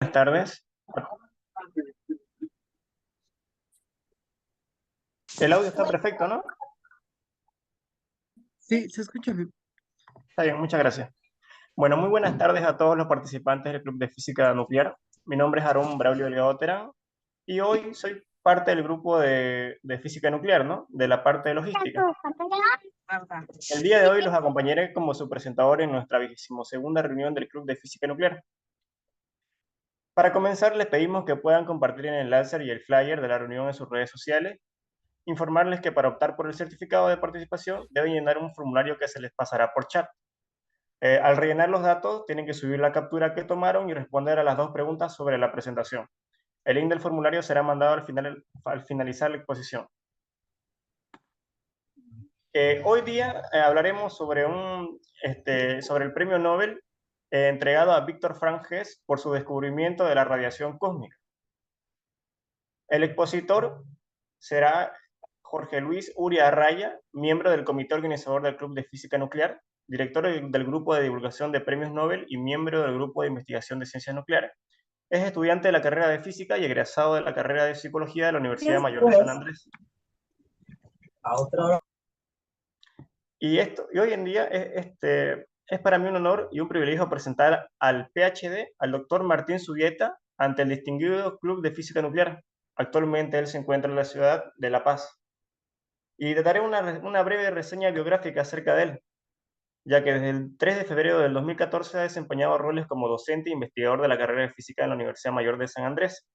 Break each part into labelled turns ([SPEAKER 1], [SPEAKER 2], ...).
[SPEAKER 1] Buenas tardes. El audio está perfecto, ¿no?
[SPEAKER 2] Sí, se escucha bien.
[SPEAKER 1] Está bien, muchas gracias. Bueno, muy buenas tardes a todos los participantes del Club de Física Nuclear. Mi nombre es Aarón Braulio Delgado Terán y hoy soy parte del grupo de Física Nuclear, ¿no? De la parte de logística. El día de hoy los acompañaré como su presentador en nuestra 22ª reunión del Club de Física Nuclear. Para comenzar, les pedimos que puedan compartir el enlace y el flyer de la reunión en sus redes sociales. Informarles que para optar por el certificado de participación deben llenar un formulario que se les pasará por chat. Al rellenar los datos, tienen que subir la captura que tomaron y responder a las dos preguntas sobre la presentación. El link del formulario será mandado al finalizar la exposición. Hoy día hablaremos sobre el premio Nobel entregado a Víctor Frank Hess por su descubrimiento de la radiación cósmica. El expositor será Jorge Luis Uria Arraya, miembro del comité organizador del Club de Física Nuclear, director del Grupo de Divulgación de Premios Nobel y miembro del Grupo de Investigación de Ciencias Nucleares. Es estudiante de la carrera de Física y egresado de la carrera de Psicología de la Universidad Mayor de San Andrés. Y hoy en día es para mí un honor y un privilegio presentar al PhD, al doctor Martín Subieta, ante el distinguido Club de Física Nuclear. Actualmente él se encuentra en la ciudad de La Paz. Y te daré una breve reseña biográfica acerca de él, ya que desde el 3 de febrero del 2014 ha desempeñado roles como docente e investigador de la carrera de Física en la Universidad Mayor de San Andrés.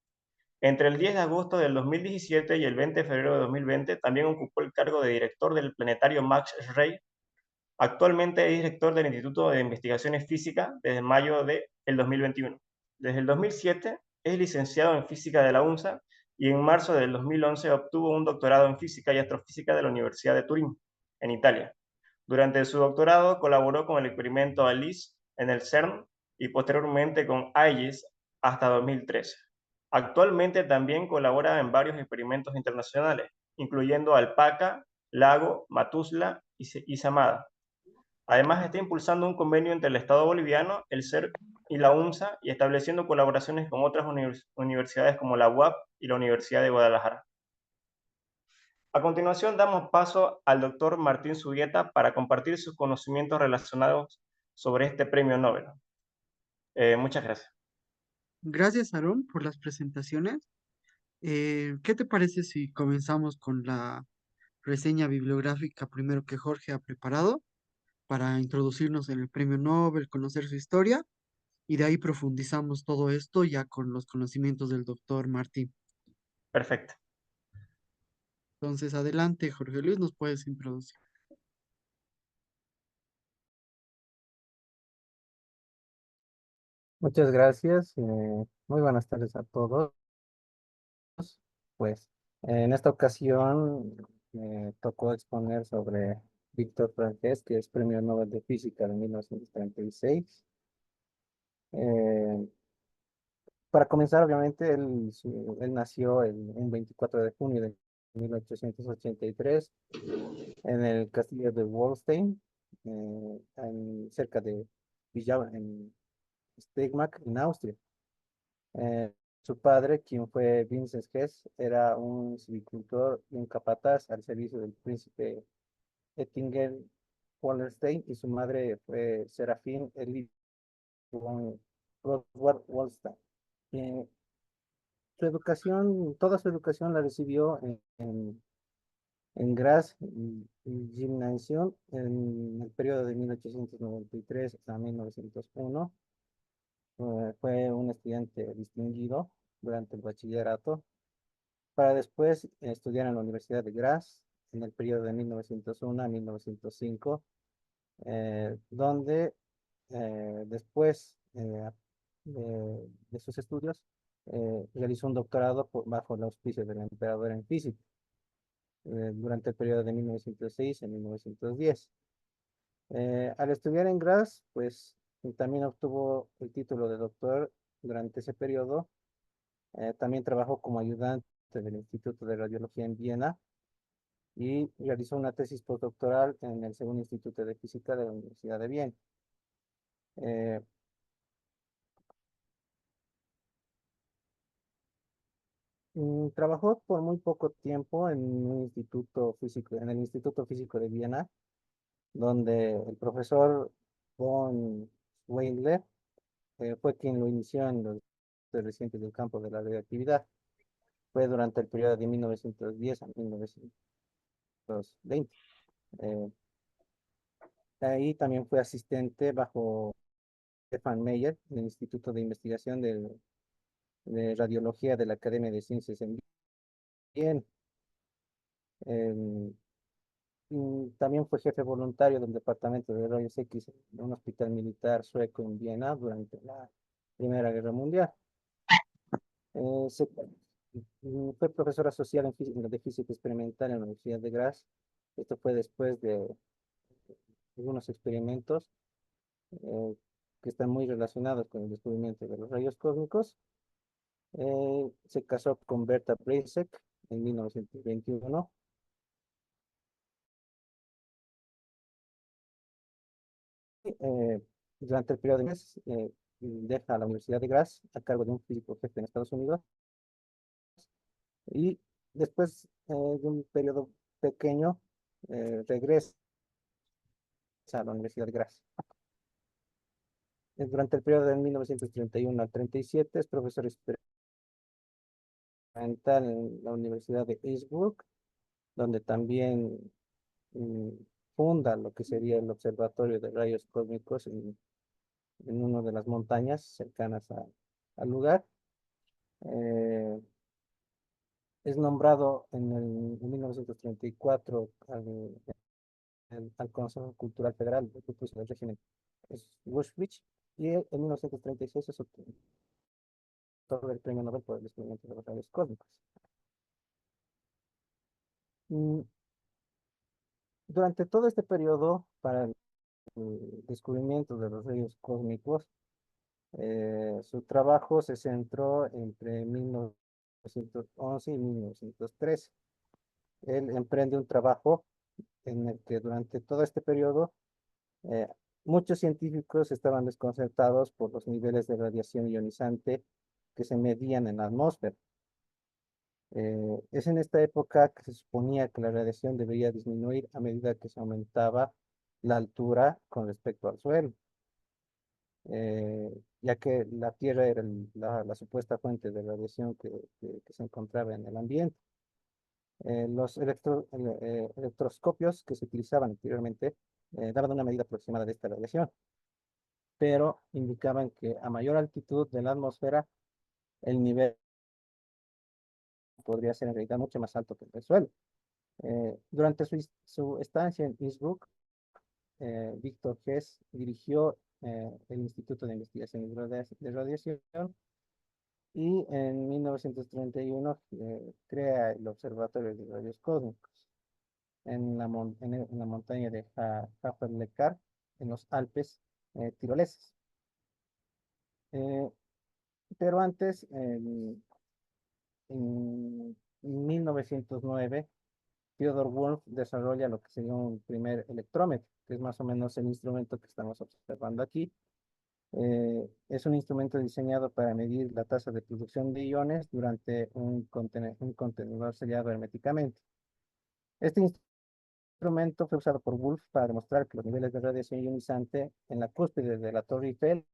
[SPEAKER 1] Entre el 10 de agosto del 2017 y el 20 de febrero de 2020 también ocupó el cargo de director del planetario Max Schreck. Actualmente es director del Instituto de Investigaciones Físicas desde mayo del 2021. Desde el 2007 es licenciado en Física de la UNSA y en marzo del 2011 obtuvo un doctorado en Física y Astrofísica de la Universidad de Turín, en Italia. Durante su doctorado colaboró con el experimento ALICE en el CERN y posteriormente con AEGIS hasta 2013. Actualmente también colabora en varios experimentos internacionales, incluyendo Alpaca, Lago, Matusla y Samada. Además, está impulsando un convenio entre el Estado boliviano, el CERN y la UNSA y estableciendo colaboraciones con otras universidades como la UAP y la Universidad de Guadalajara. A continuación, damos paso al doctor Martín Subieta para compartir sus conocimientos relacionados sobre este premio Nobel. Muchas gracias.
[SPEAKER 2] Gracias, Aarón, por las presentaciones. ¿Qué te parece si comenzamos con la reseña bibliográfica primero que Jorge ha preparado para introducirnos en el premio Nobel, conocer su historia y de ahí profundizamos todo esto ya con los conocimientos del doctor Martín?
[SPEAKER 1] Perfecto.
[SPEAKER 2] Entonces, adelante, Jorge Luis, nos puedes introducir.
[SPEAKER 3] Muchas gracias. Muy buenas tardes a todos. Pues en esta ocasión me tocó exponer sobre Víctor Franques, que es Premio Nobel de Física de 1936. Eh, para comenzar, obviamente, él nació un 24 de junio de 1883 en el castillo de Wolstein, cerca de Villa, en Stegmack, en Austria. Eh, Su padre, quien fue Vincent Hess, era un silvicultor y un capataz al servicio del príncipe Ettingen Wallenstein, y su madre fue Serafín Elie von Rodward-Wallstein. Eh, toda su educación la recibió en Graz y Gymnasium en el periodo de 1893 a 1901. Fue un estudiante distinguido durante el bachillerato, para después estudiar en la Universidad de Graz en el periodo de 1901 a 1905, donde después de sus estudios realizó un doctorado bajo el auspicio del emperador en física durante el periodo de 1906 a 1910. Al estudiar en Graz, pues también obtuvo el título de doctor durante ese periodo. También trabajó como ayudante del Instituto de Radiología en Viena y realizó una tesis postdoctoral en el Segundo Instituto de Física de la Universidad de Viena. Eh, Trabajó por muy poco tiempo en un instituto físico, en el Instituto Físico de Viena, donde el profesor von Weidler fue quien lo inició en los recientes del campo de la radioactividad. Fue durante el periodo de 1910 a 1920. Eh, Ahí también fue asistente bajo Stefan Meyer en el Instituto de Investigación de Radiología de la Academia de Ciencias en Viena. Em, También fue jefe voluntario del Departamento de Rayos X en un hospital militar sueco en Viena durante la Primera Guerra Mundial. Fue profesor asociado de física experimental en la Universidad de Graz. Esto fue después de algunos experimentos eh, que están muy relacionados con el descubrimiento de los rayos cósmicos. Se casó con Berta Breisek en 1921. Eh, Durante el periodo de meses, deja la Universidad de Graz a cargo de un físico jefe en Estados Unidos y después de un periodo pequeño regresa a la Universidad de Graz. Durante el periodo de 1931 al 37 es profesor experimental en la Universidad de Innsbruck, donde también mm, funda lo que sería el Observatorio de Rayos Cósmicos en una de las montañas cercanas al lugar. Eh, es nombrado en 1934 al Consejo Cultural Federal del régimen Auschwitz, y en 1936 es autor del Premio Nobel por el descubrimiento de los rayos cósmicos. Mm, Durante todo este periodo, para el descubrimiento de los rayos cósmicos, su trabajo se centró entre 1911 y 1913. Él emprende un trabajo en el que durante todo este periodo eh, muchos científicos estaban desconcertados por los niveles de radiación ionizante que se medían en la atmósfera. Es en esta época que se suponía que la radiación debería disminuir a medida que se aumentaba la altura con respecto al suelo, ya que la Tierra era la supuesta fuente de radiación que se encontraba en el ambiente. Los electroscopios que se utilizaban anteriormente daban una medida aproximada de esta radiación, pero indicaban que a mayor altitud de la atmósfera, el nivel podría ser en realidad mucho más alto que el del suelo. Durante su estancia en Innsbruck, Víctor Hess dirigió el Instituto de Investigación de Radiación, y en 1931 crea el Observatorio de Rayos Cósmicos en la montaña de Haferlecar, en los Alpes tiroleses. Eh, pero antes, en 1909, Theodor Wolff desarrolla lo que sería un primer electrómetro, que es más o menos el instrumento que estamos observando aquí. Es un instrumento diseñado para medir la tasa de producción de iones durante un contenedor sellado herméticamente. Este instrumento fue usado por Wolf para demostrar que los niveles de radiación ionizante en la cúspide de la Torre Eiffel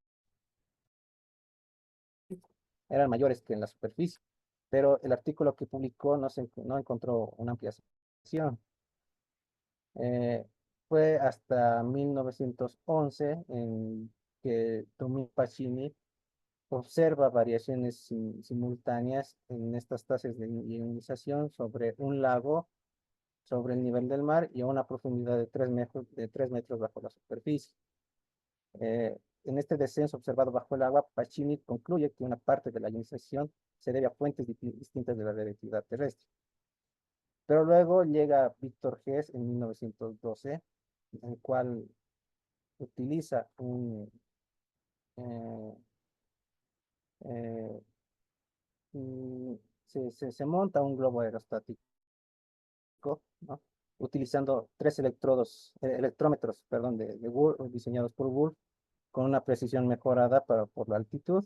[SPEAKER 3] eran mayores que en la superficie, pero el artículo que publicó no encontró una ampliación. Eh, Fue hasta 1911 en que Tommy Pacini observa variaciones simultáneas en estas tasas de ionización sobre un lago, sobre el nivel del mar y a una profundidad de 3 metros bajo la superficie. En este descenso observado bajo el agua, Pacini concluye que una parte de la ionización se debe a fuentes distintas de la radioactividad terrestre. Pero luego llega Víctor Hess en 1912, en el cual utiliza eh, eh, se monta un globo aerostático, ¿no? Utilizando 3 electrómetros, perdón, de Wolf, diseñados por Wolf, con una precisión mejorada por la altitud.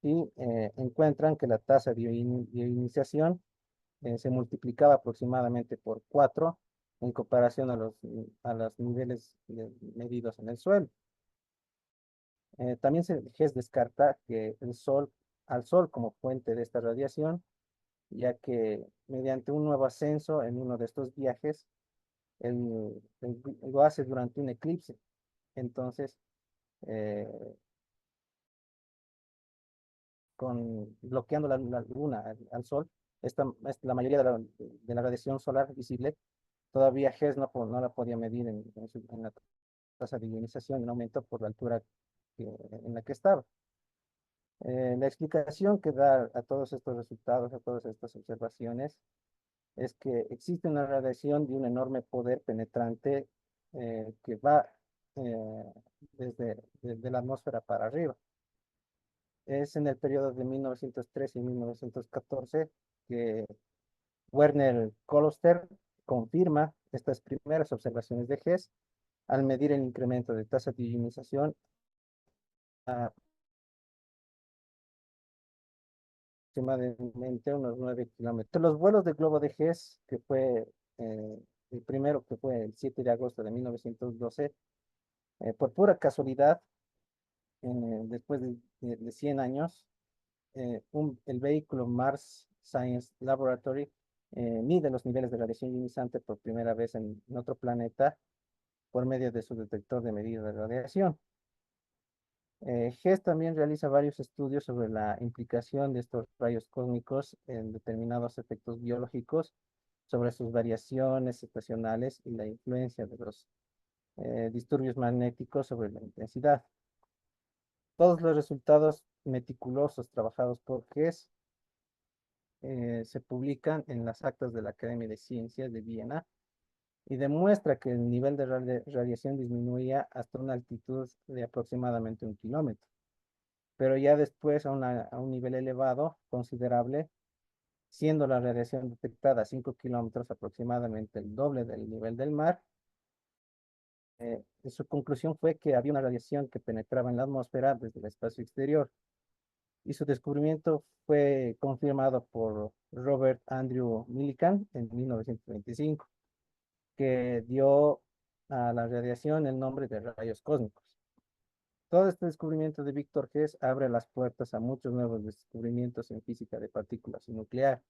[SPEAKER 3] y encuentran que la tasa de ionización se multiplicaba aproximadamente por 4 en comparación a los niveles medidos en el suelo. También Hess descarta que al Sol como fuente de esta radiación, ya que mediante un nuevo ascenso en uno de estos viajes, lo hace durante un eclipse. Entonces, eh, bloqueando la luna al Sol, la mayoría de la radiación solar visible, todavía Hess no la podía medir en la tasa de ionización en aumento por la altura en la que estaba. La explicación que da a todos estos resultados, a todas estas observaciones, es que existe una radiación de un enorme poder penetrante que va desde la atmósfera para arriba. Es en el periodo de 1913 y 1914 que Werner Koloster confirma estas primeras observaciones de Hess al medir el incremento de tasa de ionización a aproximadamente unos 9 kilómetros. Los vuelos de globo de Hess, que fue el primero, que fue el 7 de agosto de 1912, por pura casualidad, después de 100 años, el vehículo Mars Science Laboratory mide los niveles de radiación ionizante por primera vez en otro planeta por medio de su detector de medida de radiación. Hess también realiza varios estudios sobre la implicación de estos rayos cósmicos en determinados efectos biológicos, sobre sus variaciones estacionales y la influencia de los disturbios magnéticos sobre la intensidad. Todos los resultados meticulosos trabajados por Hess se publican en las actas de la Academia de Ciencias de Viena y demuestra que el nivel de radiación disminuía hasta una altitud de aproximadamente 1 kilómetro, pero ya después a un nivel elevado, considerable, siendo la radiación detectada a 5 kilómetros, aproximadamente el doble del nivel del mar. Su conclusión fue que había una radiación que penetraba en la atmósfera desde el espacio exterior, y su descubrimiento fue confirmado por Robert Andrew Millikan en 1925, que dio a la radiación el nombre de rayos cósmicos. Todo este descubrimiento de Victor Hess abre las puertas a muchos nuevos descubrimientos en física de partículas y nuclear.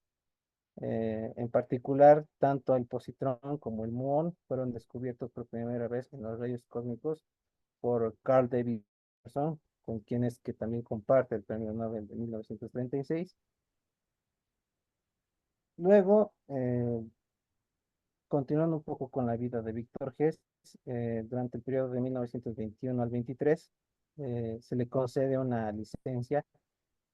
[SPEAKER 3] En particular, tanto el positrón como el muón fueron descubiertos por primera vez en los rayos cósmicos por Carl Davidson, con quienes que también comparte el premio Nobel de 1936. Luego, continuando un poco con la vida de Victor Hess, durante el periodo de 1921 al 23, se le concede una licencia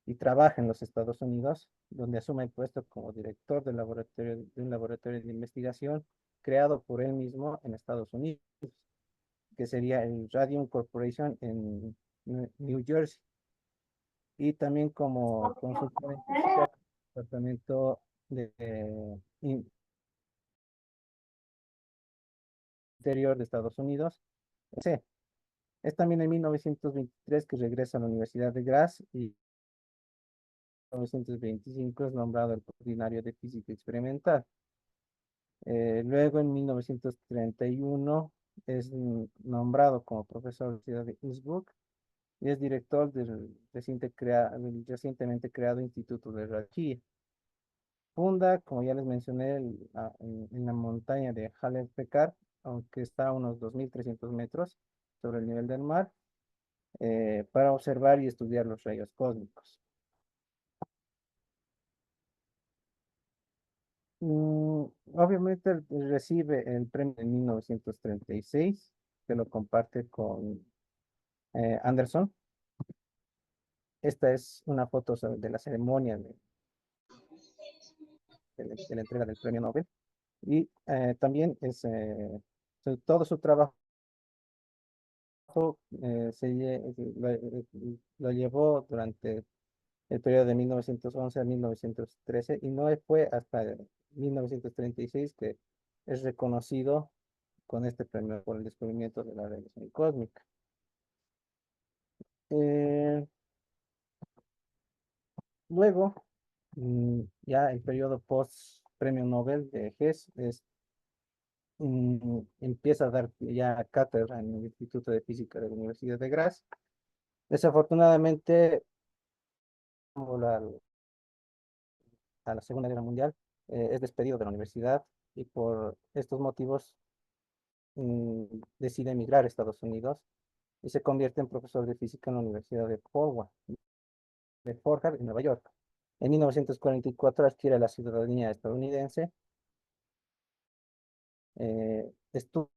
[SPEAKER 3] y trabaja en los Estados Unidos, donde asume el puesto como director de un laboratorio de investigación creado por él mismo en Estados Unidos, que sería el Radium Corporation en New Jersey, y también como consultor en física del Departamento de Interior de Estados Unidos. Sí. Es también en 1923 que regresa a la Universidad de Graz y en 1925 es nombrado el coordinario de física experimental. Luego en 1931 es nombrado como profesor de la Universidad de Innsbruck y es director del recientemente creado Instituto de Radiología. Funda, como ya les mencioné, en la montaña de Haller-Pekar, aunque está a unos 2.300 metros sobre el nivel del mar, para observar y estudiar los rayos cósmicos. Obviamente recibe el premio en 1936, que lo comparte con Anderson. Esta es una foto de la ceremonia de la entrega del premio Nobel. Y también todo su trabajo lo llevó durante el periodo de 1911 a 1913 y no fue hasta 1936 que es reconocido con este premio por el descubrimiento de la radiación cósmica. Eh, Luego, ya el periodo post Premio Nobel de Hess empieza a dar ya cátedra en el Instituto de Física de la Universidad de Graz. Desafortunadamente, como a la Segunda Guerra Mundial, es despedido de la universidad y por estos motivos decide emigrar a Estados Unidos y se convierte en profesor de física en la Universidad de Fordham, en Nueva York. En 1944 adquiere la ciudadanía estadounidense, estudia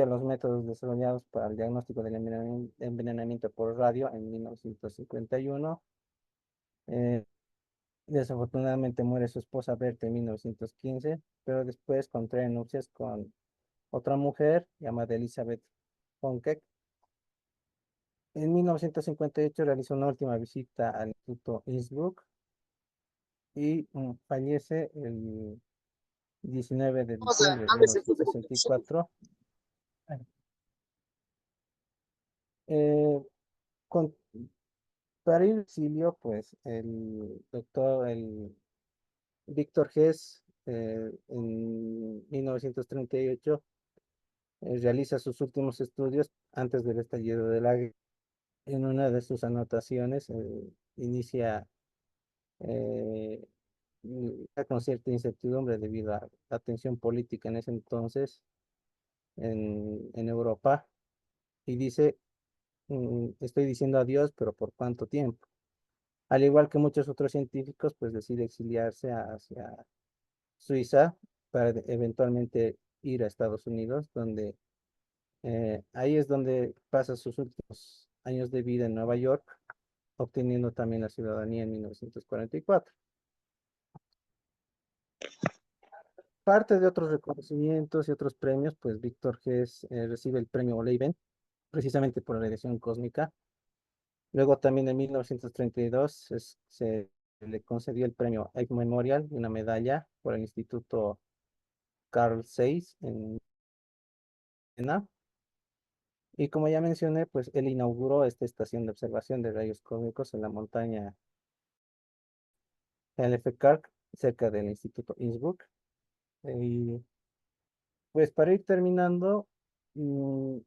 [SPEAKER 3] los métodos desarrollados para el diagnóstico del envenenamiento por radio en 1951. Eh, Desafortunadamente muere su esposa Berta en 1915, pero después contrae nupcias con otra mujer llamada Elizabeth Honkeck. En 1958 realizó una última visita al Instituto Innsbruck y fallece el 19 de diciembre de 1964. Eh, con, para ir al exilio, pues el Víctor Hess en 1938 realiza sus últimos estudios antes del estallido de la guerra. En una de sus anotaciones inicia eh, con cierta incertidumbre debido a la tensión política en ese entonces en Europa y dice, estoy diciendo adiós, pero ¿por cuánto tiempo? Al igual que muchos otros científicos, pues decide exiliarse hacia Suiza para eventualmente ir a Estados Unidos, donde ahí es donde pasa sus últimos años de vida en Nueva York, obteniendo también la ciudadanía en 1944. Parte de otros reconocimientos y otros premios, pues Víctor Hess recibe el premio Leiben, precisamente por la radiación cósmica. Luego también en 1932 se le concedió el premio Egg Memorial, una medalla por el Instituto Carl Zeiss en Viena. Y como ya mencioné, pues él inauguró esta estación de observación de rayos cósmicos en la montaña Hellefeld, cerca del Instituto Innsbruck. Y pues para ir terminando, mm,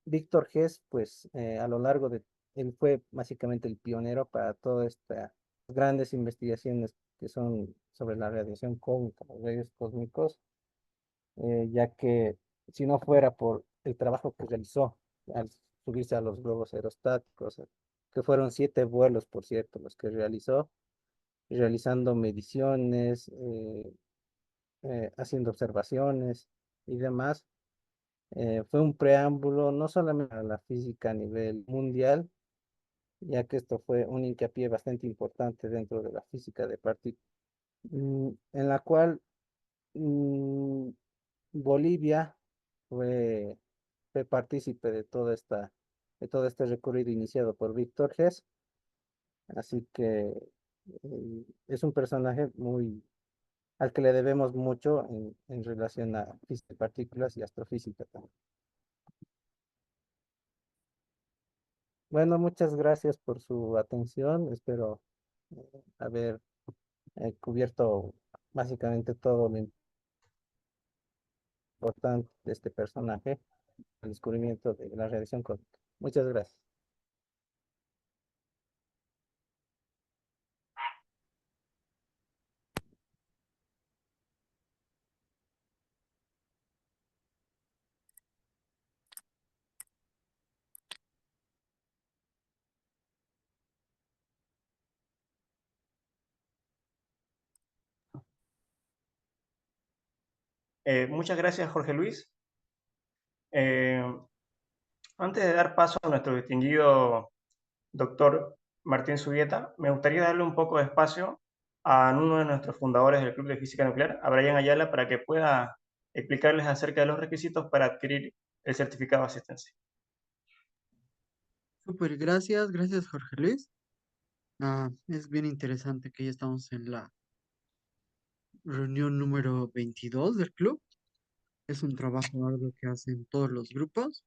[SPEAKER 3] Víctor Hess, pues a lo largo él fue básicamente el pionero para todas estas grandes investigaciones que son sobre la radiación cósmica, los rayos cósmicos, ya que si no fuera por el trabajo que realizó al subirse a los globos aerostáticos, que fueron 7 vuelos, por cierto, los que realizó, realizando mediciones, haciendo observaciones y demás, fue un preámbulo no solamente a la física a nivel mundial, ya que esto fue un hincapié bastante importante dentro de la física de partículas, en la cual mm, Bolivia fue, fue partícipe de todo este recorrido iniciado por Víctor Hess, así que es un personaje al que le debemos mucho en relación a física de partículas y astrofísica también. Bueno, muchas gracias por su atención. Espero haber cubierto básicamente todo lo importante de este personaje, el descubrimiento de la radiación cósmica. Muchas gracias.
[SPEAKER 1] Muchas gracias, Jorge Luis. Eh, Antes de dar paso a nuestro distinguido doctor Martín Subieta, me gustaría darle un poco de espacio a uno de nuestros fundadores del Club de Física Nuclear, a Brian Ayala, para que pueda explicarles acerca de los requisitos para adquirir el certificado de asistencia.
[SPEAKER 2] Súper, gracias, gracias Jorge Luis. Es bien interesante que ya estamos en la reunión número 22 del club. Es un trabajo arduo que hacen todos los grupos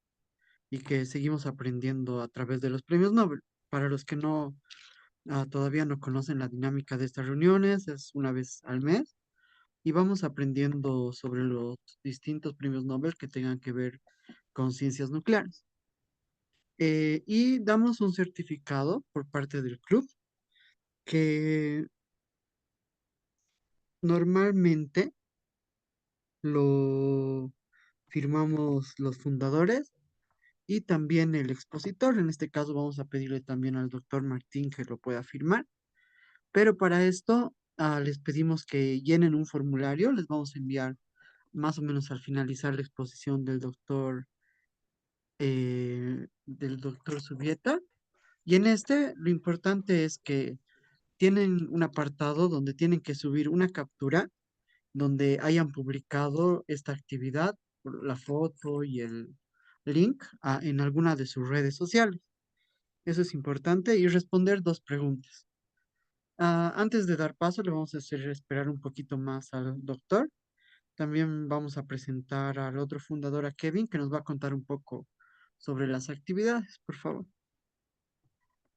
[SPEAKER 2] y que seguimos aprendiendo a través de los premios Nobel. Para los que no Todavía no conocen la dinámica de estas reuniones, es una vez al mes y vamos aprendiendo sobre los distintos premios Nobel que tengan que ver con ciencias nucleares. Y damos un certificado por parte del club que normalmente lo firmamos los fundadores y también el expositor. En este caso vamos a pedirle también al doctor Martín que lo pueda firmar. Pero para esto les pedimos que llenen un formulario. Les vamos a enviar más o menos al finalizar la exposición del doctor Subieta. Y en este lo importante es que tienen un apartado donde tienen que subir una captura donde hayan publicado esta actividad, la foto y el link en alguna de sus redes sociales. Eso es importante y responder dos preguntas. Antes de dar paso, le vamos a hacer esperar un poquito más al doctor. También vamos a presentar al otro fundador, a Kevin, que nos va a contar un poco sobre las actividades, por favor.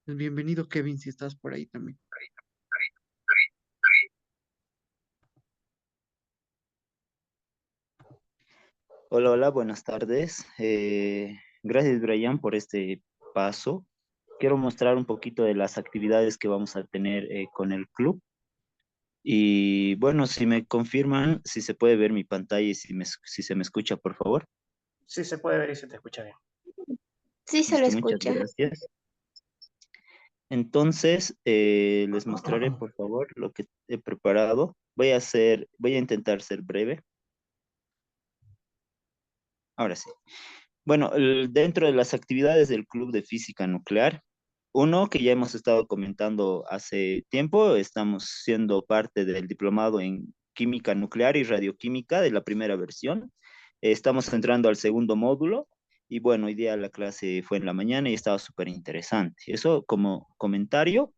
[SPEAKER 2] Bienvenido, Kevin, si estás por ahí también.
[SPEAKER 4] Hola, hola, buenas tardes. Gracias, Brian, por este paso. Quiero mostrar un poquito de las actividades que vamos a tener con el club. Y bueno, si me confirman, si se puede ver mi pantalla y si se me escucha, por favor.
[SPEAKER 1] Sí, se puede ver y se te escucha bien.
[SPEAKER 5] Sí, se lo
[SPEAKER 4] Listo, muchas
[SPEAKER 5] escucha.
[SPEAKER 4] gracias. Entonces, les mostraré, por favor, lo que he preparado. Voy a intentar ser breve. Ahora sí. Bueno, dentro de las actividades del Club de Física Nuclear, uno que ya hemos estado comentando hace tiempo, estamos siendo parte del diplomado en Química Nuclear y Radioquímica de la primera versión. Estamos entrando al segundo módulo y bueno, hoy día la clase fue en la mañana y estaba súper interesante. Eso como comentario.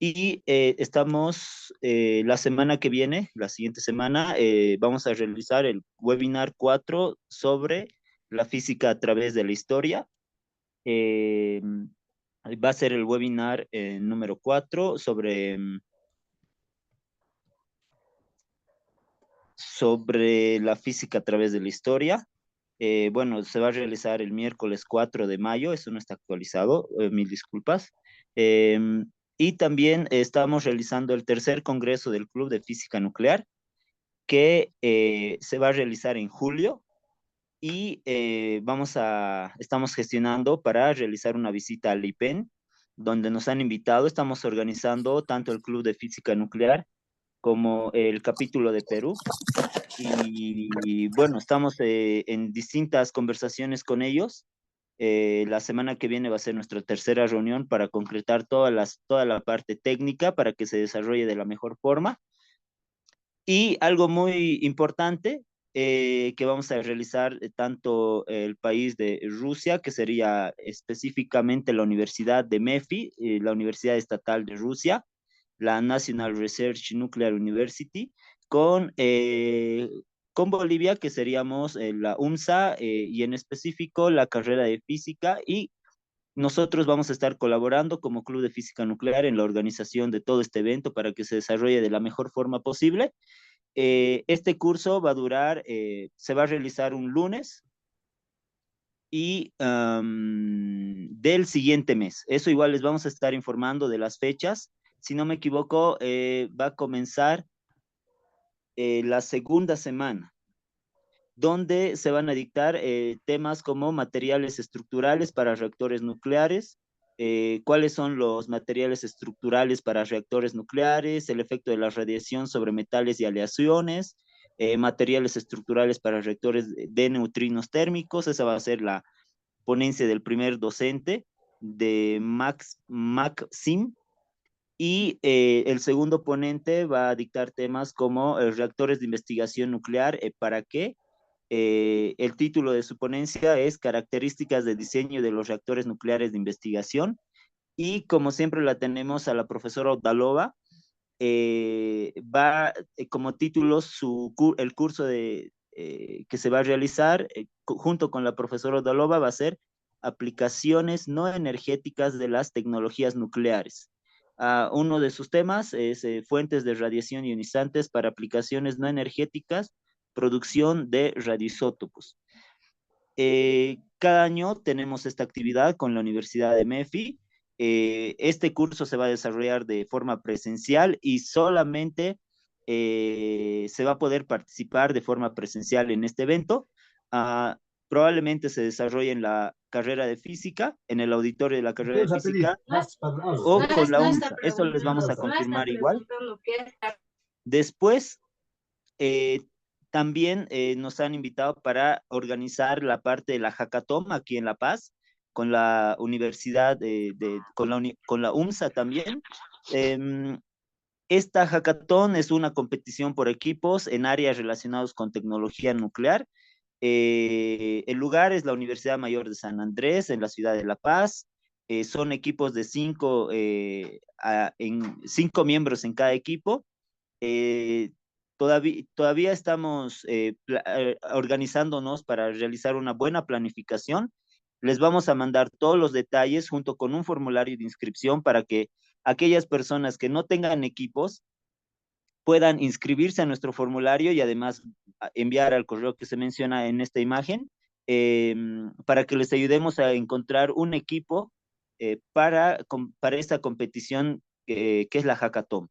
[SPEAKER 4] Y estamos la semana que viene, la siguiente semana, vamos a realizar el webinar 4 sobre la física a través de la historia. Eh, Va a ser el webinar número 4 sobre la física a través de la historia. Bueno, se va a realizar el miércoles 4 de mayo, eso no está actualizado, mil disculpas. Y también estamos realizando el tercer congreso del Club de Física Nuclear, que se va a realizar en julio y estamos gestionando para realizar una visita al IPEN, donde nos han invitado. Estamos organizando tanto el Club de Física Nuclear como el capítulo de Perú. Y bueno, estamos en distintas conversaciones con ellos. La semana que viene va a ser nuestra tercera reunión para concretar toda la parte técnica para que se desarrolle de la mejor forma. Y algo muy importante que vamos a realizar tanto el país de Rusia, que sería específicamente la Universidad de MEFI, la Universidad Estatal de Rusia, la National Research Nuclear University, con, eh, con Bolivia, que seríamos la UMSA, y en específico la carrera de física, y nosotros vamos a estar colaborando como Club de Física Nuclear en la organización de todo este evento para que se desarrolle de la mejor forma posible. Este curso va a durar, se va a realizar un lunes y del siguiente mes. Eso igual les vamos a estar informando de las fechas. Si no me equivoco, va a comenzar la segunda semana, donde se van a dictar temas como materiales estructurales para reactores nucleares, cuáles son los materiales estructurales para reactores nucleares, el efecto de la radiación sobre metales y aleaciones, materiales estructurales para reactores de neutrinos térmicos. Esa va a ser la ponencia del primer docente de Maxim. Y el segundo ponente va a dictar temas como reactores de investigación nuclear, ¿para qué? El título de su ponencia es Características de diseño de los reactores nucleares de investigación. Y como siempre la tenemos a la profesora Odalova, va como título el curso que se va a realizar junto con la profesora Odalova va a ser Aplicaciones no energéticas de las tecnologías nucleares. Uno de sus temas es fuentes de radiación ionizantes para aplicaciones no energéticas, producción de radioisótopos. Cada año tenemos esta actividad con la Universidad de MEFI. Este curso se va a desarrollar de forma presencial y solamente se va a poder participar de forma presencial en este evento. Ah, Probablemente se desarrolle en la carrera de física, en el auditorio de la carrera de física o con la UNSA. Eso les vamos a confirmar igual. Después, eh, también nos han invitado para organizar la parte de la hackathon aquí en La Paz, con la universidad, con la UNSA también. Em, Esta hackathon es una competición por equipos en áreas relacionadas con tecnología nuclear. El lugar es la Universidad Mayor de San Andrés, en la ciudad de La Paz. Son equipos de cinco miembros en cada equipo. Eh, todavía estamos organizándonos para realizar una buena planificación. Les vamos a mandar todos los detalles junto con un formulario de inscripción para que aquellas personas que no tengan equipos puedan inscribirse a nuestro formulario y además enviar al correo que se menciona en esta imagen, eh, para que les ayudemos a encontrar un equipo para esta competición que es la Hackathon.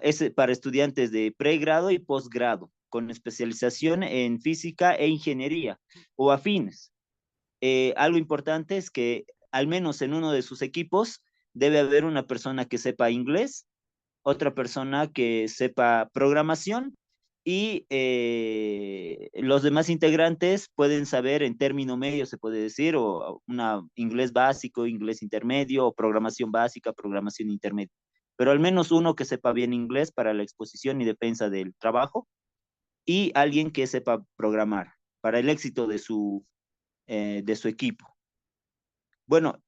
[SPEAKER 4] Es para estudiantes de pregrado y posgrado, con especialización en física e ingeniería o afines. Algo importante es que al menos en uno de sus equipos debe haber una persona que sepa inglés, otra persona que sepa programación y los demás integrantes pueden saber en término medio, se puede decir, o una inglés básico, inglés intermedio, o programación básica, programación intermedia. Pero al menos uno que sepa bien inglés para la exposición y defensa del trabajo y alguien que sepa programar para el éxito de su equipo. Bueno,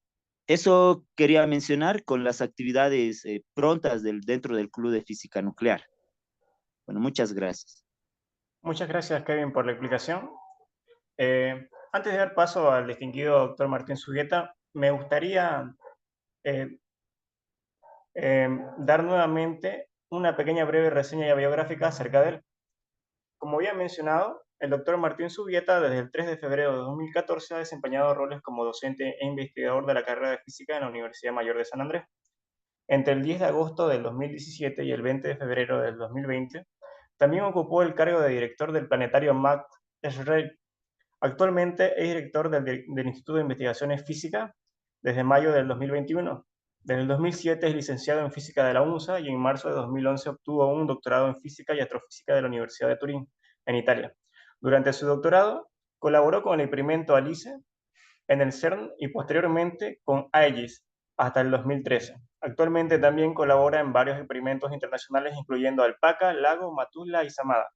[SPEAKER 4] eso quería mencionar con las actividades prontas dentro del Club de Física Nuclear. Bueno, muchas gracias.
[SPEAKER 1] Muchas gracias, Kevin, por la explicación. Antes de dar paso al distinguido doctor Martín Sugueta, me gustaría eh, dar nuevamente una pequeña breve reseña biográfica acerca de él. Como había mencionado, el doctor Martín Subieta desde el 3 de febrero de 2014 ha desempeñado roles como docente e investigador de la carrera de física en la Universidad Mayor de San Andrés. Entre el 10 de agosto del 2017 y el 20 de febrero del 2020, también ocupó el cargo de director del planetario Max Schreck. Actualmente es director del Instituto de Investigaciones Físicas desde mayo del 2021. Desde el 2007 es licenciado en Física de la UNSA y en marzo de 2011 obtuvo un doctorado en Física y Astrofísica de la Universidad de Turín, en Italia. Durante su doctorado, colaboró con el experimento ALICE en el CERN y posteriormente con AEGIS hasta el 2013. Actualmente también colabora en varios experimentos internacionales, incluyendo Alpaca, Lago, Matula y Samada.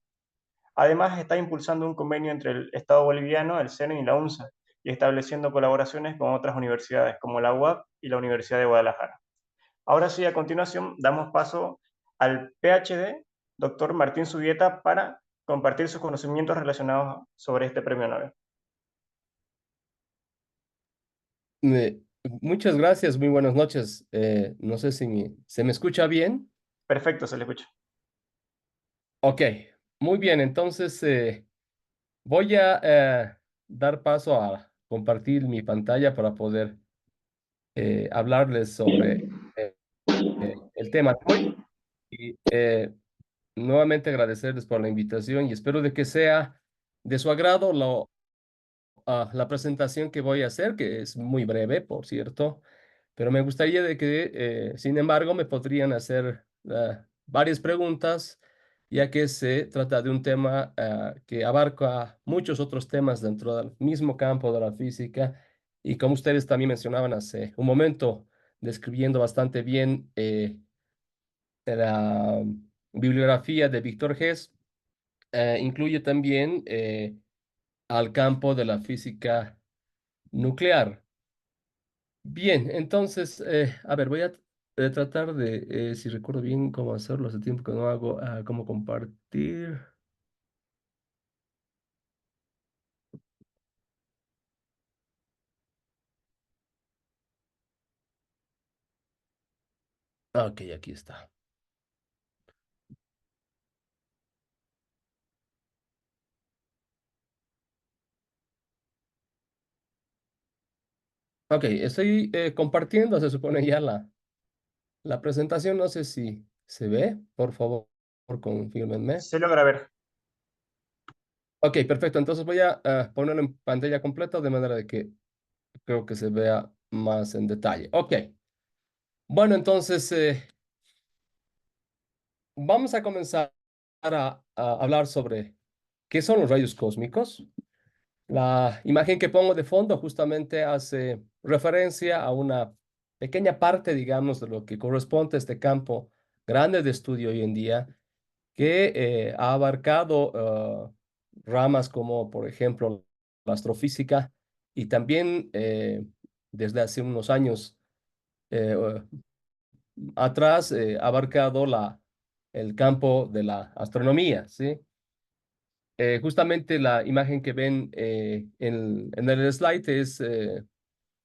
[SPEAKER 1] Además, está impulsando un convenio entre el Estado boliviano, el CERN y la UNSA, y estableciendo colaboraciones con otras universidades como la UAP y la Universidad de Guadalajara. Ahora sí, a continuación, damos paso al PhD, doctor Martín Subieta, para compartir sus conocimientos relacionados sobre este premio Nobel.
[SPEAKER 5] Eh, Muchas gracias, muy buenas noches. No sé si se me escucha bien.
[SPEAKER 1] Perfecto, se le escucha.
[SPEAKER 5] Ok, muy bien. Entonces voy a dar paso a compartir mi pantalla para poder hablarles sobre el tema de hoy. Y nuevamente agradecerles por la invitación y espero de que sea de su agrado la presentación que voy a hacer, que es muy breve, por cierto. Pero me gustaría de que, sin embargo, me podrían hacer varias preguntas, ya que se trata de un tema que abarca muchos otros temas dentro del mismo campo de la física. Y como ustedes también mencionaban hace un momento, describiendo bastante bien la bibliografía de Víctor Hess, incluye también al campo de la física nuclear. Bien, entonces, a ver, voy a tratar de, si recuerdo bien cómo hacerlo, hace tiempo que no hago, cómo compartir. Ok, aquí está. Ok, estoy compartiendo, se supone ya la presentación. No sé si se ve, por favor, confírmenme.
[SPEAKER 1] Se logra ver.
[SPEAKER 5] Ok, perfecto. Entonces voy a ponerlo en pantalla completa de manera de que creo que se vea más en detalle. Ok, bueno, entonces vamos a comenzar a hablar sobre qué son los rayos cósmicos. La imagen que pongo de fondo justamente hace referencia a una pequeña parte, digamos, de lo que corresponde a este campo grande de estudio hoy en día, que ha abarcado ramas como, por ejemplo, la astrofísica y también desde hace unos años eh, atrás ha abarcado el campo de la astronomía, ¿sí? Justamente la imagen que ven en el slide es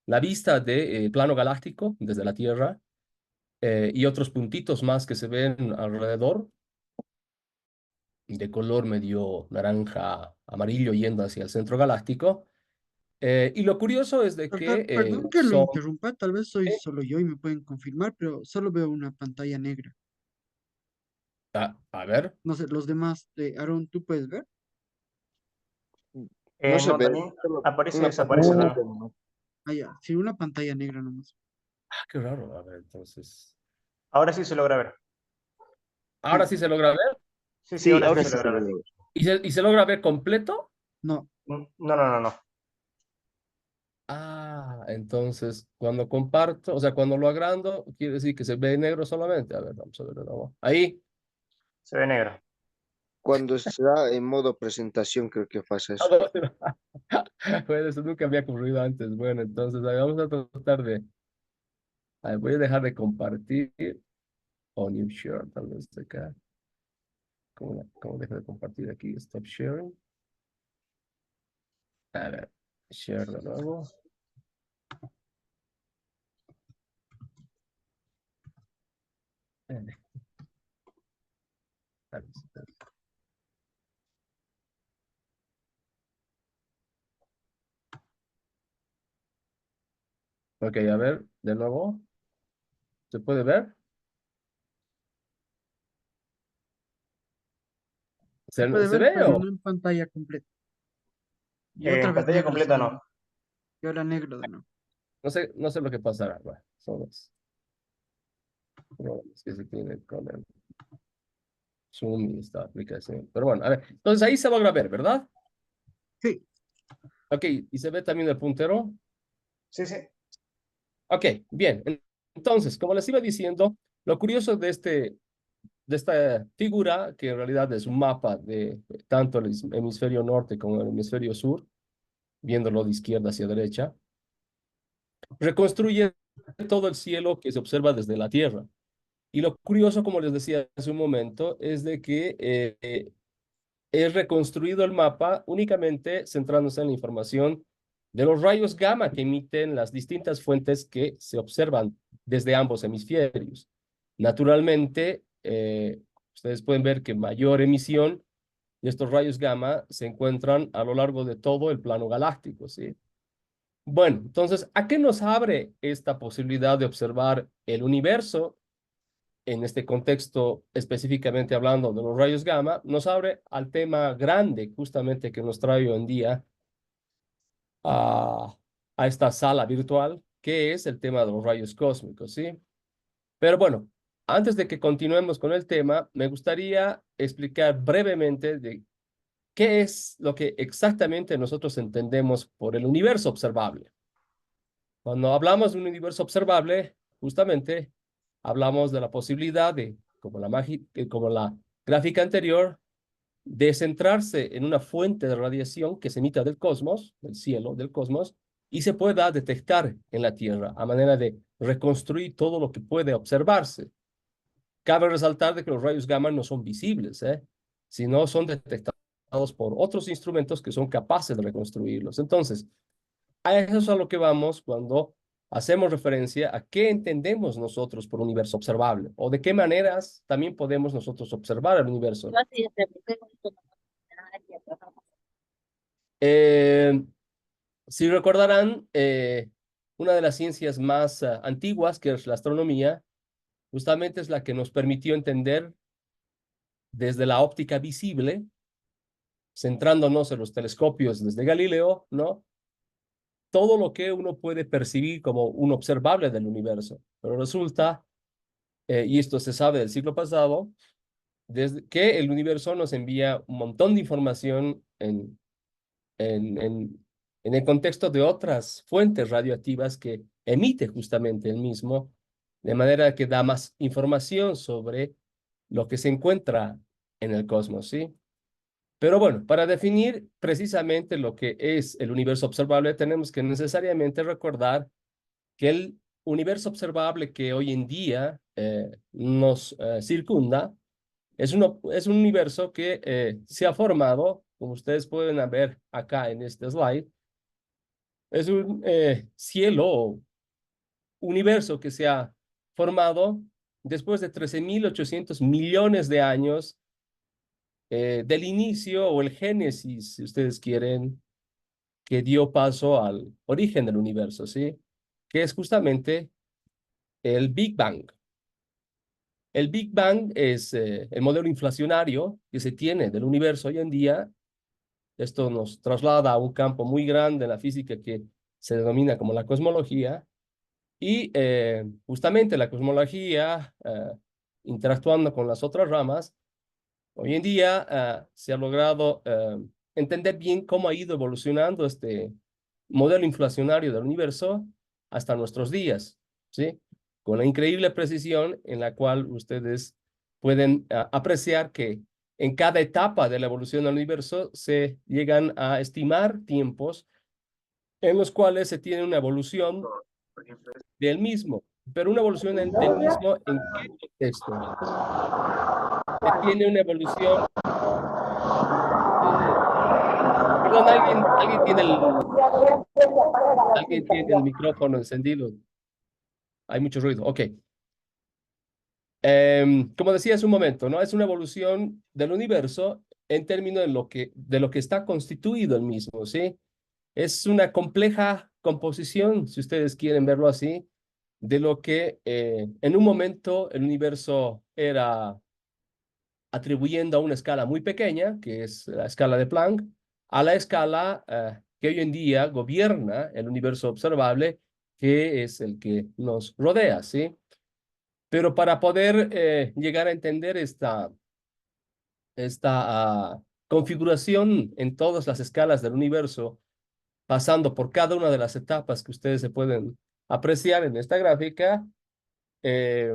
[SPEAKER 5] la vista de plano galáctico desde la Tierra y otros puntitos más que se ven alrededor de color medio naranja, amarillo yendo hacia el centro galáctico. Y lo curioso es de que
[SPEAKER 2] Perdón que lo
[SPEAKER 5] son...
[SPEAKER 2] interrumpa, tal vez soy solo yo y me pueden confirmar, pero solo veo una pantalla negra.
[SPEAKER 5] a ver,
[SPEAKER 2] No sé, los demás, Aaron, ¿tú puedes ver?
[SPEAKER 3] No se
[SPEAKER 1] No,
[SPEAKER 3] ve,
[SPEAKER 1] también
[SPEAKER 3] solo
[SPEAKER 1] aparece y
[SPEAKER 3] una
[SPEAKER 1] desaparece
[SPEAKER 3] pantalla
[SPEAKER 2] Oh,
[SPEAKER 3] negra
[SPEAKER 1] también.
[SPEAKER 3] nomás.
[SPEAKER 2] ah, ya, sí, una pantalla negra nomás.
[SPEAKER 5] qué raro, a ver, entonces...
[SPEAKER 1] Ahora sí se logra ver.
[SPEAKER 5] Ahora
[SPEAKER 2] Sí,
[SPEAKER 5] sí se logra ver
[SPEAKER 1] Sí, sí,
[SPEAKER 4] Sí,
[SPEAKER 1] ahora sí
[SPEAKER 4] ahora
[SPEAKER 1] se
[SPEAKER 4] sí se
[SPEAKER 1] logra ver.
[SPEAKER 4] logra ver.
[SPEAKER 5] y se logra ver completo.
[SPEAKER 2] no,
[SPEAKER 1] No, no, no, no.
[SPEAKER 5] Ah, entonces cuando comparto, o sea, cuando lo agrando, quiere decir que se ve negro solamente. A ver, vamos a ver de nuevo. Ahí.
[SPEAKER 1] Se ve negro.
[SPEAKER 6] Cuando está en modo presentación, creo que pasa eso.
[SPEAKER 5] Bueno, eso nunca había ocurrido antes. Bueno, entonces vamos a tratar de. A ver, voy a dejar de compartir. O new share, tal vez acá. ¿Cómo dejo de compartir aquí? Stop sharing. A ver, share de nuevo. A ver, ok, a ver, de nuevo. ¿Se puede ver?
[SPEAKER 2] se puede
[SPEAKER 5] ¿Se
[SPEAKER 2] ver,
[SPEAKER 5] ve
[SPEAKER 2] pero
[SPEAKER 5] o
[SPEAKER 2] no en pantalla completa. Y otra
[SPEAKER 1] En
[SPEAKER 2] vez
[SPEAKER 1] pantalla
[SPEAKER 2] negro
[SPEAKER 1] completa
[SPEAKER 2] saliendo.
[SPEAKER 1] no.
[SPEAKER 2] Y ahora negro de nuevo.
[SPEAKER 5] no sé lo que pasará? Bueno, son los problemas que se tienen con el Zoom y esta aplicación. Pero bueno, a ver, entonces ahí se logra ver, ¿verdad?
[SPEAKER 2] Sí,
[SPEAKER 5] Ok, y se ve también el puntero.
[SPEAKER 1] Sí, sí.
[SPEAKER 5] Ok, bien. Entonces, como les iba diciendo, lo curioso de esta figura, que en realidad es un mapa de tanto el hemisferio norte como el hemisferio sur, viéndolo de izquierda hacia derecha, reconstruye todo el cielo que se observa desde la Tierra. Y lo curioso, como les decía hace un momento, es de que es reconstruido el mapa únicamente centrándose en la información de los rayos gamma que emiten las distintas fuentes que se observan desde ambos hemisferios. Naturalmente, ustedes pueden ver que mayor emisión de estos rayos gamma se encuentran a lo largo de todo el plano galáctico, ¿sí? Bueno, entonces, ¿a qué nos abre esta posibilidad de observar el universo en este contexto, específicamente hablando de los rayos gamma, nos abre al tema grande justamente que nos trae hoy en día a, a esta sala virtual, que es el tema de los rayos cósmicos, ¿sí? Pero bueno, antes de que continuemos con el tema, me gustaría explicar brevemente de qué es lo que exactamente nosotros entendemos por el universo observable. Cuando hablamos de un universo observable, justamente hablamos de la posibilidad de, como la gráfica anterior, de centrarse en una fuente de radiación que se emita del cosmos, del cielo, del cosmos, y se pueda detectar en la Tierra a manera de reconstruir todo lo que puede observarse. Cabe resaltar de que los rayos gamma no son visibles, sino son detectados por otros instrumentos que son capaces de reconstruirlos. Entonces, a eso es a lo que vamos cuando hacemos referencia a qué entendemos nosotros por universo observable o de qué maneras también podemos nosotros observar el universo. Eh, si recordarán, una de las ciencias más antiguas, que es la astronomía, justamente es la que nos permitió entender desde la óptica visible, centrándonos en los telescopios desde Galileo, ¿no? Todo lo que uno puede percibir como un observable del universo. Pero resulta, y esto se sabe del siglo pasado, desde que el universo nos envía un montón de información en, en, en el contexto de otras fuentes radioactivas que emite justamente el mismo, de manera que da más información sobre lo que se encuentra en el cosmos, ¿sí? Pero bueno, para definir precisamente lo que es el universo observable, tenemos que necesariamente recordar que el universo observable que hoy en día nos circunda es un universo que se ha formado, como ustedes pueden ver acá en este slide, es un cielo o universo que se ha formado después de 13.800 millones de años del inicio o el génesis, si ustedes quieren, que dio paso al origen del universo, ¿sí? Que es justamente el Big Bang. El Big Bang es el modelo inflacionario que se tiene del universo hoy en día. Esto nos traslada a un campo muy grande en la física que se denomina como la cosmología. Y justamente la cosmología, interactuando con las otras ramas, hoy en día se ha logrado entender bien cómo ha ido evolucionando este modelo inflacionario del universo hasta nuestros días, ¿sí? Con la increíble precisión en la cual ustedes pueden apreciar que en cada etapa de la evolución del universo se llegan a estimar tiempos en los cuales se tiene una evolución del mismo, pero una evolución del mismo ¿en qué contexto? Se tiene una evolución, eh, perdón, alguien tiene el micrófono encendido, hay mucho ruido, ok. Como decía hace un momento, ¿no? Es una evolución del universo en términos de lo que está constituido el mismo, ¿sí? Es una compleja composición, si ustedes quieren verlo así, de lo que en un momento el universo era atribuyendo a una escala muy pequeña, que es la escala de Planck, a la escala que hoy en día gobierna el universo observable, que es el que nos rodea, ¿sí? Pero para poder llegar a entender esta configuración en todas las escalas del universo, pasando por cada una de las etapas que ustedes se pueden apreciar en esta gráfica, eh,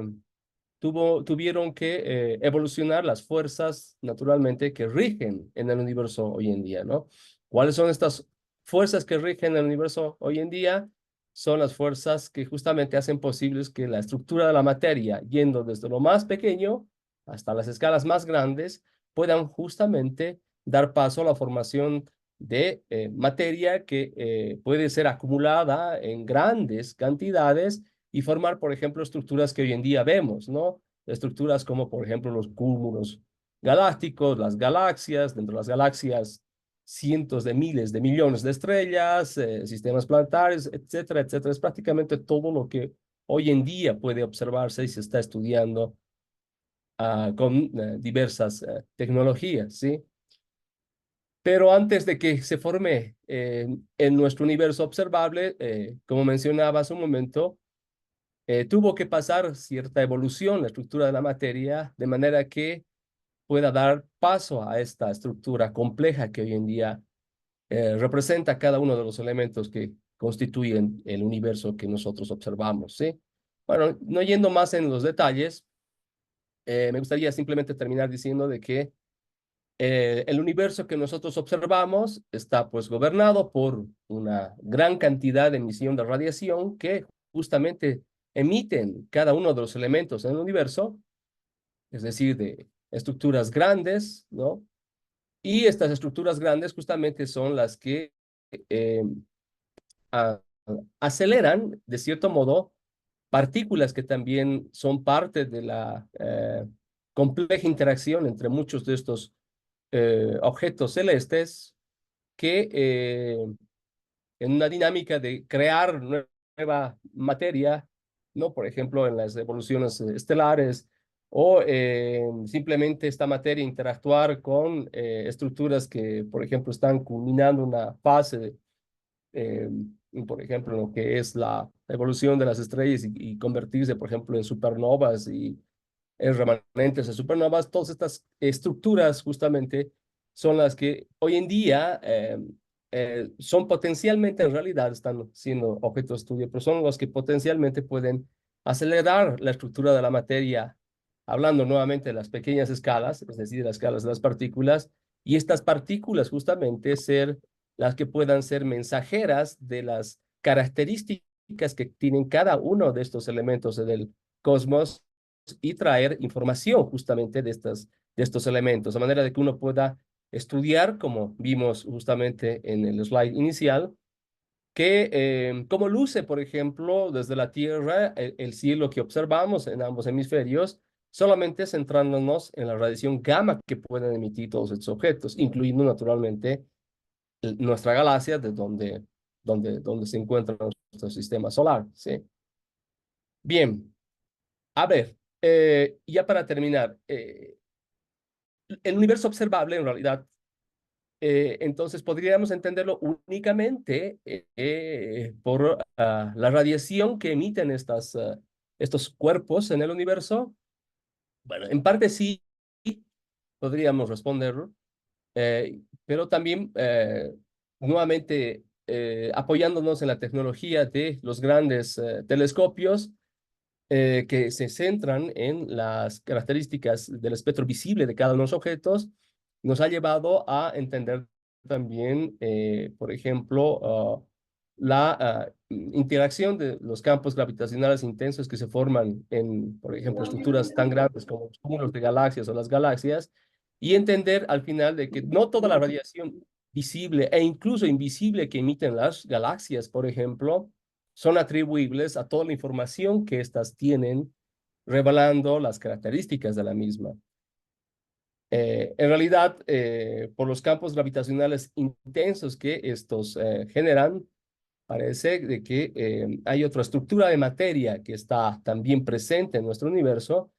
[SPEAKER 5] tuvieron que evolucionar las fuerzas, naturalmente, que rigen en el universo hoy en día, ¿no? ¿Cuáles son estas fuerzas que rigen el universo hoy en día? Son las fuerzas que justamente hacen posibles que la estructura de la materia, yendo desde lo más pequeño hasta las escalas más grandes, puedan justamente dar paso a la formación de materia que puede ser acumulada en grandes cantidades y formar, por ejemplo, estructuras que hoy en día vemos, ¿no? Estructuras como, por ejemplo, los cúmulos galácticos, las galaxias, dentro de las galaxias, cientos de miles de millones de estrellas, sistemas planetarios, etcétera, etcétera. Es prácticamente todo lo que hoy en día puede observarse y se está estudiando con diversas tecnologías, ¿sí? Pero antes de que se forme en nuestro universo observable, como mencionaba hace un momento, tuvo que pasar cierta evolución la estructura de la materia de manera que pueda dar paso a esta estructura compleja que hoy en día representa cada uno de los elementos que constituyen el universo que nosotros observamos, ¿sí? Bueno, no yendo más en los detalles, me gustaría simplemente terminar diciendo de que el universo que nosotros observamos está pues gobernado por una gran cantidad de emisión de radiación que justamente emiten cada uno de los elementos en el universo, es decir, de estructuras grandes, ¿no? Y estas estructuras grandes justamente son las que aceleran, de cierto modo, partículas que también son parte de la compleja interacción entre muchos de estos objetos celestes que en una dinámica de crear nueva materia, ¿no? Por ejemplo, en las evoluciones estelares, o simplemente esta materia interactuar con estructuras que, por ejemplo, están culminando una fase, eh, por ejemplo, en lo que es la evolución de las estrellas y convertirse, por ejemplo, en supernovas y remanentes de supernovas. Todas estas estructuras justamente son las que hoy en día son potencialmente, en realidad están siendo objeto de estudio, pero son los que potencialmente pueden acelerar la estructura de la materia, hablando nuevamente de las pequeñas escalas, es decir, las escalas de las partículas, y estas partículas justamente ser las que puedan ser mensajeras de las características que tienen cada uno de estos elementos del cosmos y traer información justamente de estos elementos, de manera de que uno pueda estudiar, como vimos justamente en el slide inicial, que cómo luce, por ejemplo, desde la Tierra el cielo que observamos en ambos hemisferios, solamente centrándonos en la radiación gamma que pueden emitir todos estos objetos, incluyendo naturalmente nuestra galaxia, de donde se encuentra nuestro sistema solar, ¿sí? Bien, a ver, ya para terminar, el universo observable en realidad, entonces podríamos entenderlo únicamente por la radiación que emiten estos cuerpos en el universo. Bueno, en parte sí podríamos responderlo, pero también nuevamente apoyándonos en la tecnología de los grandes telescopios, que se centran en las características del espectro visible de cada uno de los objetos, nos ha llevado a entender también, por ejemplo, la interacción de los campos gravitacionales intensos que se forman en, por ejemplo, estructuras tan grandes como los cúmulos de galaxias o las galaxias, y entender al final de que no toda la radiación visible e incluso invisible que emiten las galaxias, por ejemplo, son atribuibles a toda la información que éstas tienen, revelando las características de la misma. En realidad, por los campos gravitacionales intensos que estos generan, parece de que hay otra estructura de materia que está también presente en nuestro universo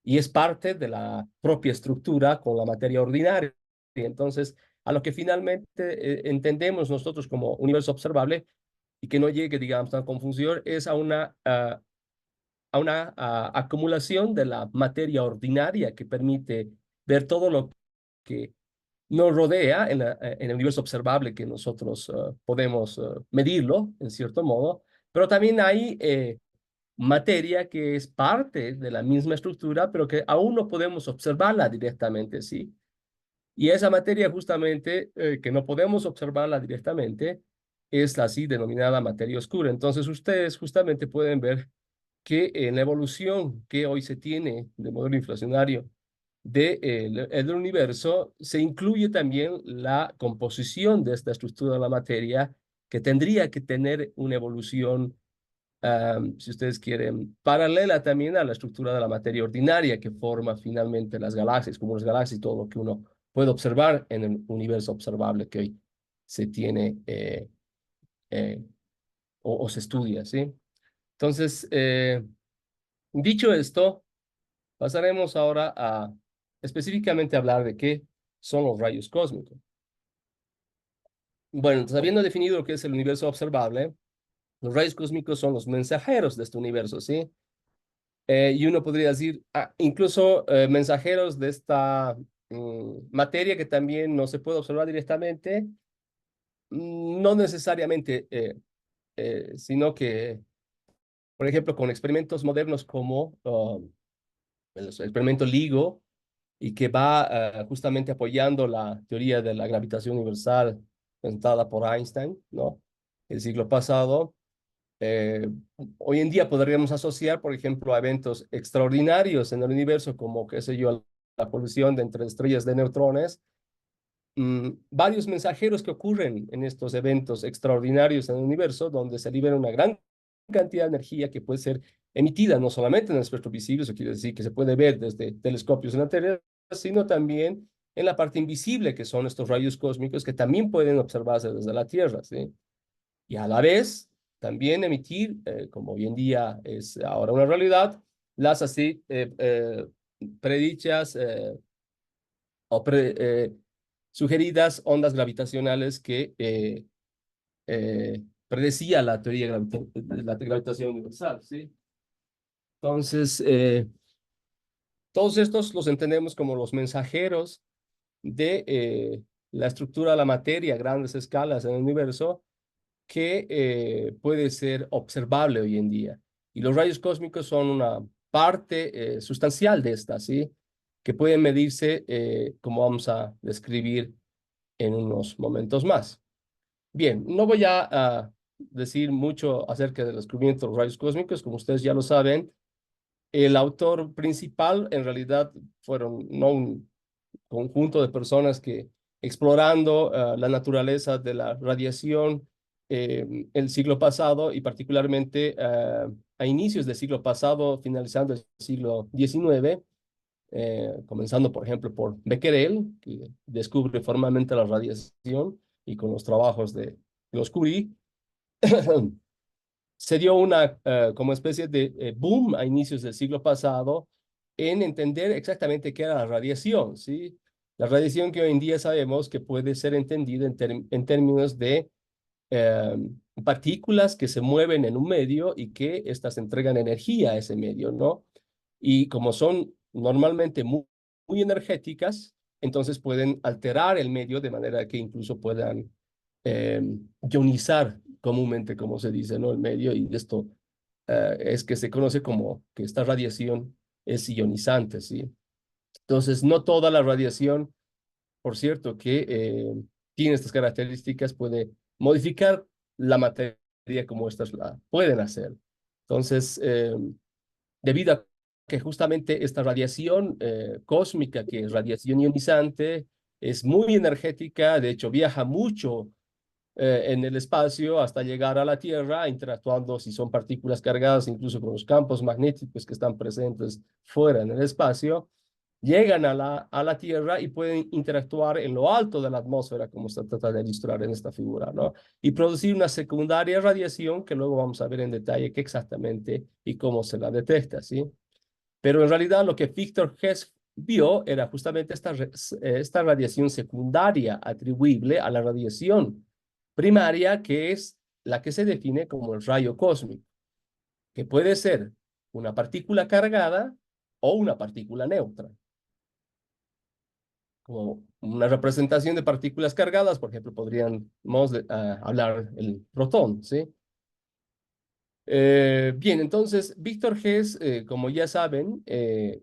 [SPEAKER 5] y es parte de la propia estructura con la materia ordinaria. Y entonces, a lo que finalmente entendemos nosotros como universo observable, y que no llegue, digamos, a confusión, es a una acumulación de la materia ordinaria que permite ver todo lo que nos rodea en el universo observable que nosotros podemos medirlo, en cierto modo, pero también hay materia que es parte de la misma estructura, pero que aún no podemos observarla directamente, ¿sí? Y esa materia justamente, que no podemos observarla directamente, es la así denominada materia oscura. Entonces ustedes justamente pueden ver que en la evolución que hoy se tiene de modelo inflacionario del universo, se incluye también la composición de esta estructura de la materia, que tendría que tener una evolución, si ustedes quieren, paralela también a la estructura de la materia ordinaria que forma finalmente las galaxias, como las galaxias y todo lo que uno puede observar en el universo observable que hoy se tiene eh, o se estudia, ¿sí? Entonces, dicho esto, pasaremos ahora a específicamente hablar de qué son los rayos cósmicos. Bueno, entonces, habiendo definido lo que es el universo observable, los rayos cósmicos son los mensajeros de este universo, ¿sí? Y uno podría decir, incluso mensajeros de esta materia que también no se puede observar directamente, no necesariamente, sino que, por ejemplo, con experimentos modernos como el experimento LIGO, y que va justamente apoyando la teoría de la gravitación universal presentada por Einstein, ¿no? El siglo pasado. Eh, Hoy en día podríamos asociar, por ejemplo, a eventos extraordinarios en el universo, como, qué sé yo, la colisión de entre estrellas de neutrones, varios mensajeros que ocurren en estos eventos extraordinarios en el universo, donde se libera una gran cantidad de energía que puede ser emitida no solamente en el espectro visible, eso quiere decir que se puede ver desde telescopios en la Tierra, sino también en la parte invisible, que son estos rayos cósmicos que también pueden observarse desde la Tierra, ¿sí? Y a la vez también emitir, como hoy en día es ahora una realidad, las así predichas o sugeridas ondas gravitacionales que predecía la teoría de la gravitación universal, ¿sí? Entonces, todos estos los entendemos como los mensajeros de la estructura de la materia a grandes escalas en el universo que puede ser observable hoy en día. Y los rayos cósmicos son una parte sustancial de esta, ¿sí? Que pueden medirse, como vamos a describir en unos momentos más. Bien, no voy a decir mucho acerca del descubrimiento de los rayos cósmicos, como ustedes ya lo saben. El autor principal en realidad fueron no un conjunto de personas que explorando la naturaleza de la radiación el siglo pasado y particularmente a inicios del siglo pasado, finalizando el siglo XIX, comenzando por ejemplo por Becquerel, que descubre formalmente la radiación y con los trabajos de los Curie, se dio una como especie de boom a inicios del siglo pasado en entender exactamente qué era la radiación, ¿sí? La radiación que hoy en día sabemos que puede ser entendida en términos de eh, partículas que se mueven en un medio y que éstas entregan energía a ese medio, ¿no? Y como son normalmente muy energéticas, entonces pueden alterar el medio de manera que incluso puedan eh, ionizar comúnmente, como se dice, ¿no? El medio, y esto es que se conoce como que esta radiación es ionizante, ¿sí? Entonces, no toda la radiación, por cierto, que tiene estas características, puede modificar la materia como estas la pueden hacer. Entonces, debido a que justamente esta radiación cósmica, que es radiación ionizante, es muy energética, de hecho viaja mucho en el espacio hasta llegar a la Tierra, interactuando si son partículas cargadas, incluso con los campos magnéticos que están presentes fuera en el espacio, llegan a la Tierra y pueden interactuar en lo alto de la atmósfera, como se trata de ilustrar en esta figura, ¿no? Y producir una secundaria radiación que luego vamos a ver en detalle qué exactamente y cómo se la detecta, ¿sí? Pero en realidad lo que Victor Hess vio era justamente esta radiación secundaria atribuible a la radiación primaria, que es la que se define como el rayo cósmico, que puede ser una partícula cargada o una partícula neutra. Como una representación de partículas cargadas, por ejemplo, podríamos hablar el protón, ¿sí? Bien, entonces, Víctor Hess, como ya saben,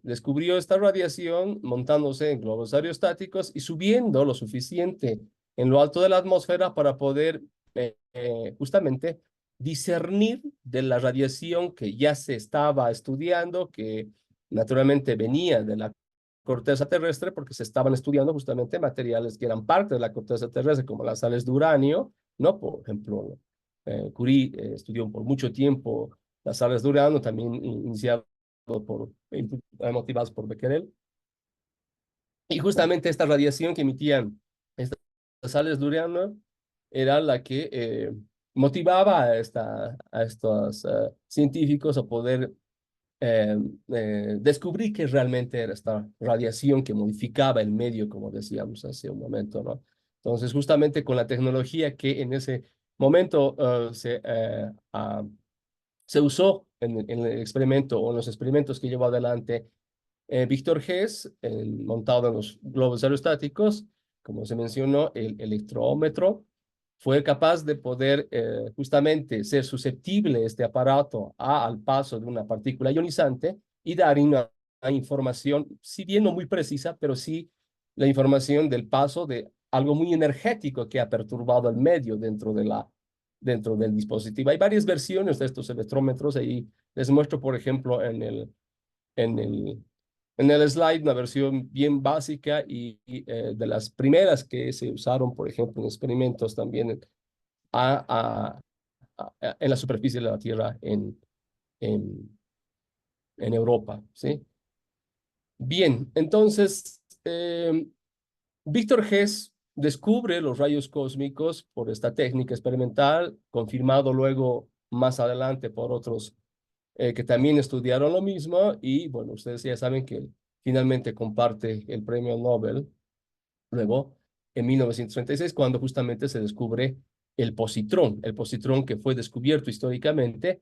[SPEAKER 5] descubrió esta radiación montándose en globos aerostáticos y subiendo lo suficiente en lo alto de la atmósfera para poder justamente discernir de la radiación que ya se estaba estudiando, que naturalmente venía de la corteza terrestre, porque se estaban estudiando justamente materiales que eran parte de la corteza terrestre, como las sales de uranio, ¿no? Por ejemplo, Curie estudió por mucho tiempo las sales de uranio, también iniciado motivados por Becquerel. Y justamente esta radiación que emitían estas sales de uranio era la que motivaba a estos científicos a poder descubrir que realmente era esta radiación que modificaba el medio, como decíamos hace un momento, ¿no? Entonces, justamente con la tecnología que en ese momento se usó en el experimento o en los experimentos que llevó adelante Víctor Hess, montado en los globos aerostáticos, como se mencionó, el electrómetro, fue capaz de poder justamente ser susceptible este aparato al paso de una partícula ionizante y dar una información, si bien no muy precisa, pero sí la información del paso de algo muy energético que ha perturbado el medio dentro del dispositivo. Hay varias versiones de estos electrómetros, ahí les muestro, por ejemplo, en el en el slide una versión bien básica de las primeras que se usaron, por ejemplo, en experimentos también a, en la superficie de la Tierra en, en Europa, ¿sí? Bien, entonces, Víctor Hess descubre los rayos cósmicos por esta técnica experimental, confirmado luego más adelante por otros que también estudiaron lo mismo, y bueno, ustedes ya saben que finalmente comparte el premio Nobel luego en 1936, cuando justamente se descubre el positrón que fue descubierto históricamente,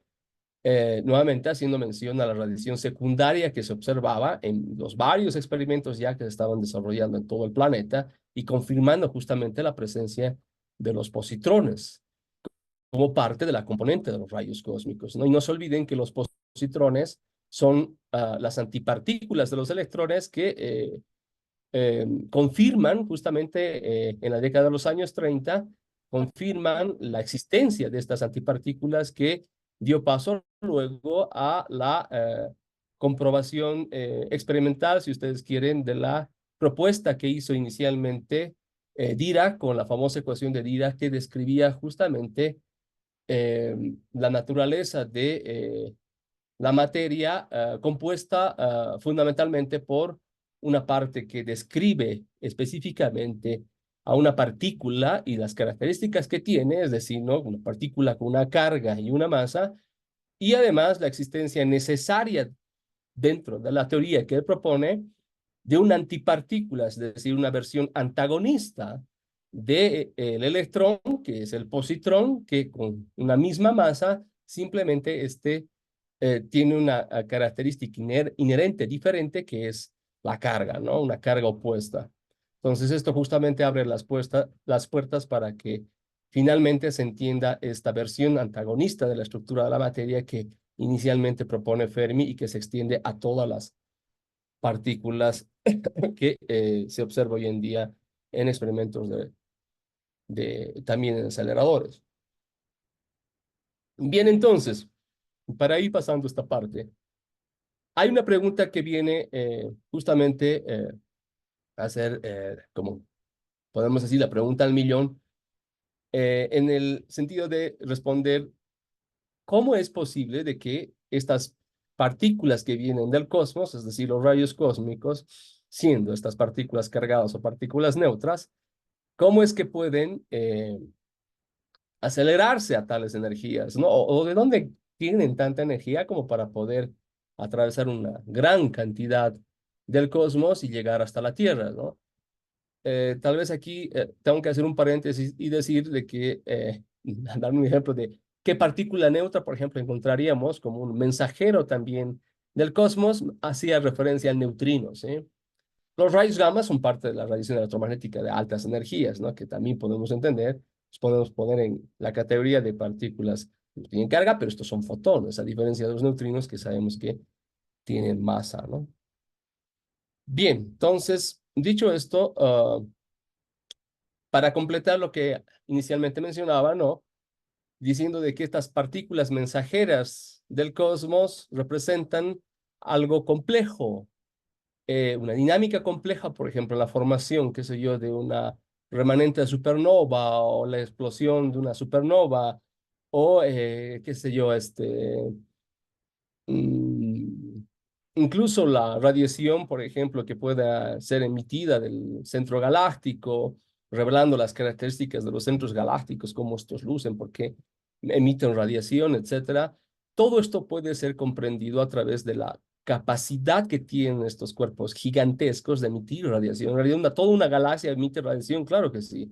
[SPEAKER 5] nuevamente haciendo mención a la radiación secundaria que se observaba en los varios experimentos ya que se estaban desarrollando en todo el planeta y confirmando justamente la presencia de los positrones como parte de la componente de los rayos cósmicos, ¿no? Y no se olviden que los positrones son las antipartículas de los electrones que confirman justamente en la década de los años 30, confirman la existencia de estas antipartículas que dio paso luego a la comprobación experimental, si ustedes quieren, de la propuesta que hizo inicialmente Dirac con la famosa ecuación de Dirac que describía justamente la naturaleza de la materia compuesta fundamentalmente por una parte que describe específicamente a una partícula y las características que tiene, es decir, ¿no? Una partícula con una carga y una masa, y además la existencia necesaria dentro de la teoría que él propone de una antipartícula, es decir, una versión antagonista del electrón, que es el positrón, que con una misma masa simplemente tiene una característica inherente diferente, que es la carga, ¿no? Una carga opuesta. Entonces, esto justamente abre las puertas para que finalmente se entienda esta versión antagonista de la estructura de la materia que inicialmente propone Fermi y que se extiende a todas las partículas que se observa hoy en día en experimentos también en aceleradores. Bien, entonces, para ir pasando esta parte, hay una pregunta que viene justamente a ser, como podemos decir, la pregunta al millón, en el sentido de responder cómo es posible de que estas partículas que vienen del cosmos, es decir, los rayos cósmicos, siendo estas partículas cargadas o partículas neutras, cómo es que pueden acelerarse a tales energías, ¿no? O de dónde tienen tanta energía como para poder atravesar una gran cantidad del cosmos y llegar hasta la Tierra, ¿no? Tal vez aquí tengo que hacer un paréntesis y decir de que, dar un ejemplo de qué partícula neutra, por ejemplo, encontraríamos como un mensajero también del cosmos, hacía referencia al neutrino, ¿sí? Los rayos gamma son parte de la radiación electromagnética de altas energías, ¿no? Que también podemos entender, los podemos poner en la categoría de partículas que no tienen carga, pero estos son fotones, a diferencia de los neutrinos que sabemos que tienen masa, ¿no? Bien, entonces, dicho esto, para completar lo que inicialmente mencionaba, ¿no? Diciendo de que estas partículas mensajeras del cosmos representan algo complejo, una dinámica compleja, por ejemplo, la formación, qué sé yo, de una remanente de supernova o la explosión de una supernova o, qué sé yo, mm, incluso la radiación, por ejemplo, que pueda ser emitida del centro galáctico, revelando las características de los centros galácticos, cómo estos lucen, por qué emiten radiación, etcétera. Todo esto puede ser comprendido a través de la capacidad que tienen estos cuerpos gigantescos de emitir radiación. En realidad, toda una galaxia emite radiación, claro que sí.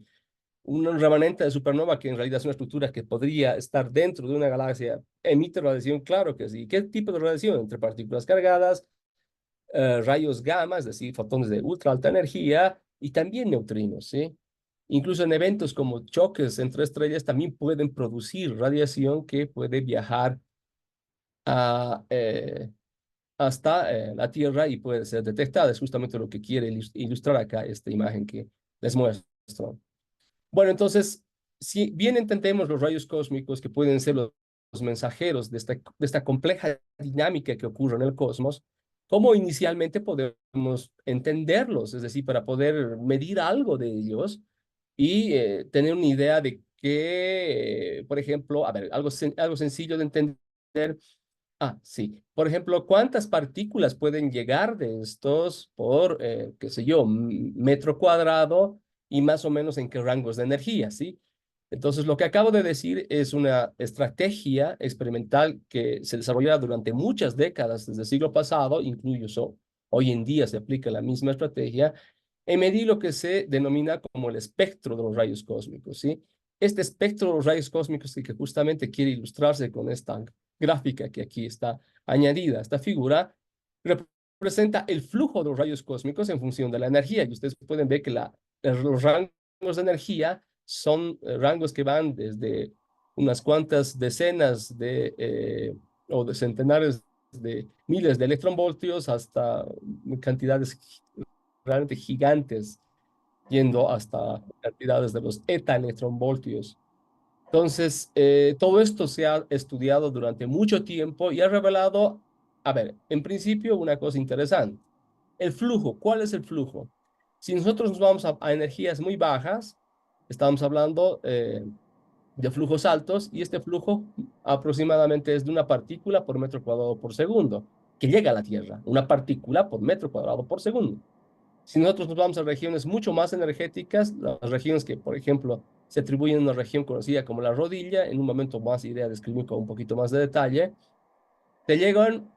[SPEAKER 5] Un remanente de supernova que en realidad es una estructura que podría estar dentro de una galaxia, emite radiación, claro que sí. ¿Qué tipo de radiación? Entre partículas cargadas, rayos gamma, es decir, fotones de ultra alta energía y también neutrinos, ¿sí? Incluso en eventos como choques entre estrellas también pueden producir radiación que puede viajar a, hasta la Tierra y puede ser detectada. Es justamente lo que quiere ilustrar acá esta imagen que les muestro. Bueno, entonces, si bien entendemos los rayos cósmicos que pueden ser los mensajeros de esta compleja dinámica que ocurre en el cosmos, cómo inicialmente podemos entenderlos, es decir, para poder medir algo de ellos y tener una idea de que, por ejemplo, a ver, algo sencillo de entender. Ah, sí. Por ejemplo, ¿cuántas partículas pueden llegar de estos por, qué sé yo, metro cuadrado y más o menos en qué rangos de energía, ¿sí? Entonces, lo que acabo de decir es una estrategia experimental que se desarrolló durante muchas décadas desde el siglo pasado, incluso hoy en día se aplica la misma estrategia, en medir lo que se denomina como el espectro de los rayos cósmicos, ¿sí? Este espectro de los rayos cósmicos que justamente quiere ilustrarse con esta gráfica que aquí está añadida, esta figura, representa el flujo de los rayos cósmicos en función de la energía. Y ustedes pueden ver que los rangos de energía son rangos que van desde unas cuantas decenas o de centenares de miles de electronvoltios hasta cantidades realmente gigantes, yendo hasta cantidades de los eta-electronvoltios. Entonces, todo esto se ha estudiado durante mucho tiempo y ha revelado, a ver, en principio una cosa interesante. El flujo, ¿cuál es el flujo? Si nosotros nos vamos a energías muy bajas, estamos hablando de flujos altos y este flujo aproximadamente es de una partícula por metro cuadrado por segundo, que llega a la Tierra, una partícula por metro cuadrado por segundo. Si nosotros nos vamos a regiones mucho más energéticas, las regiones que, por ejemplo, se atribuyen a una región conocida como la rodilla, en un momento más iré a describir con un poquito más de detalle, te llegan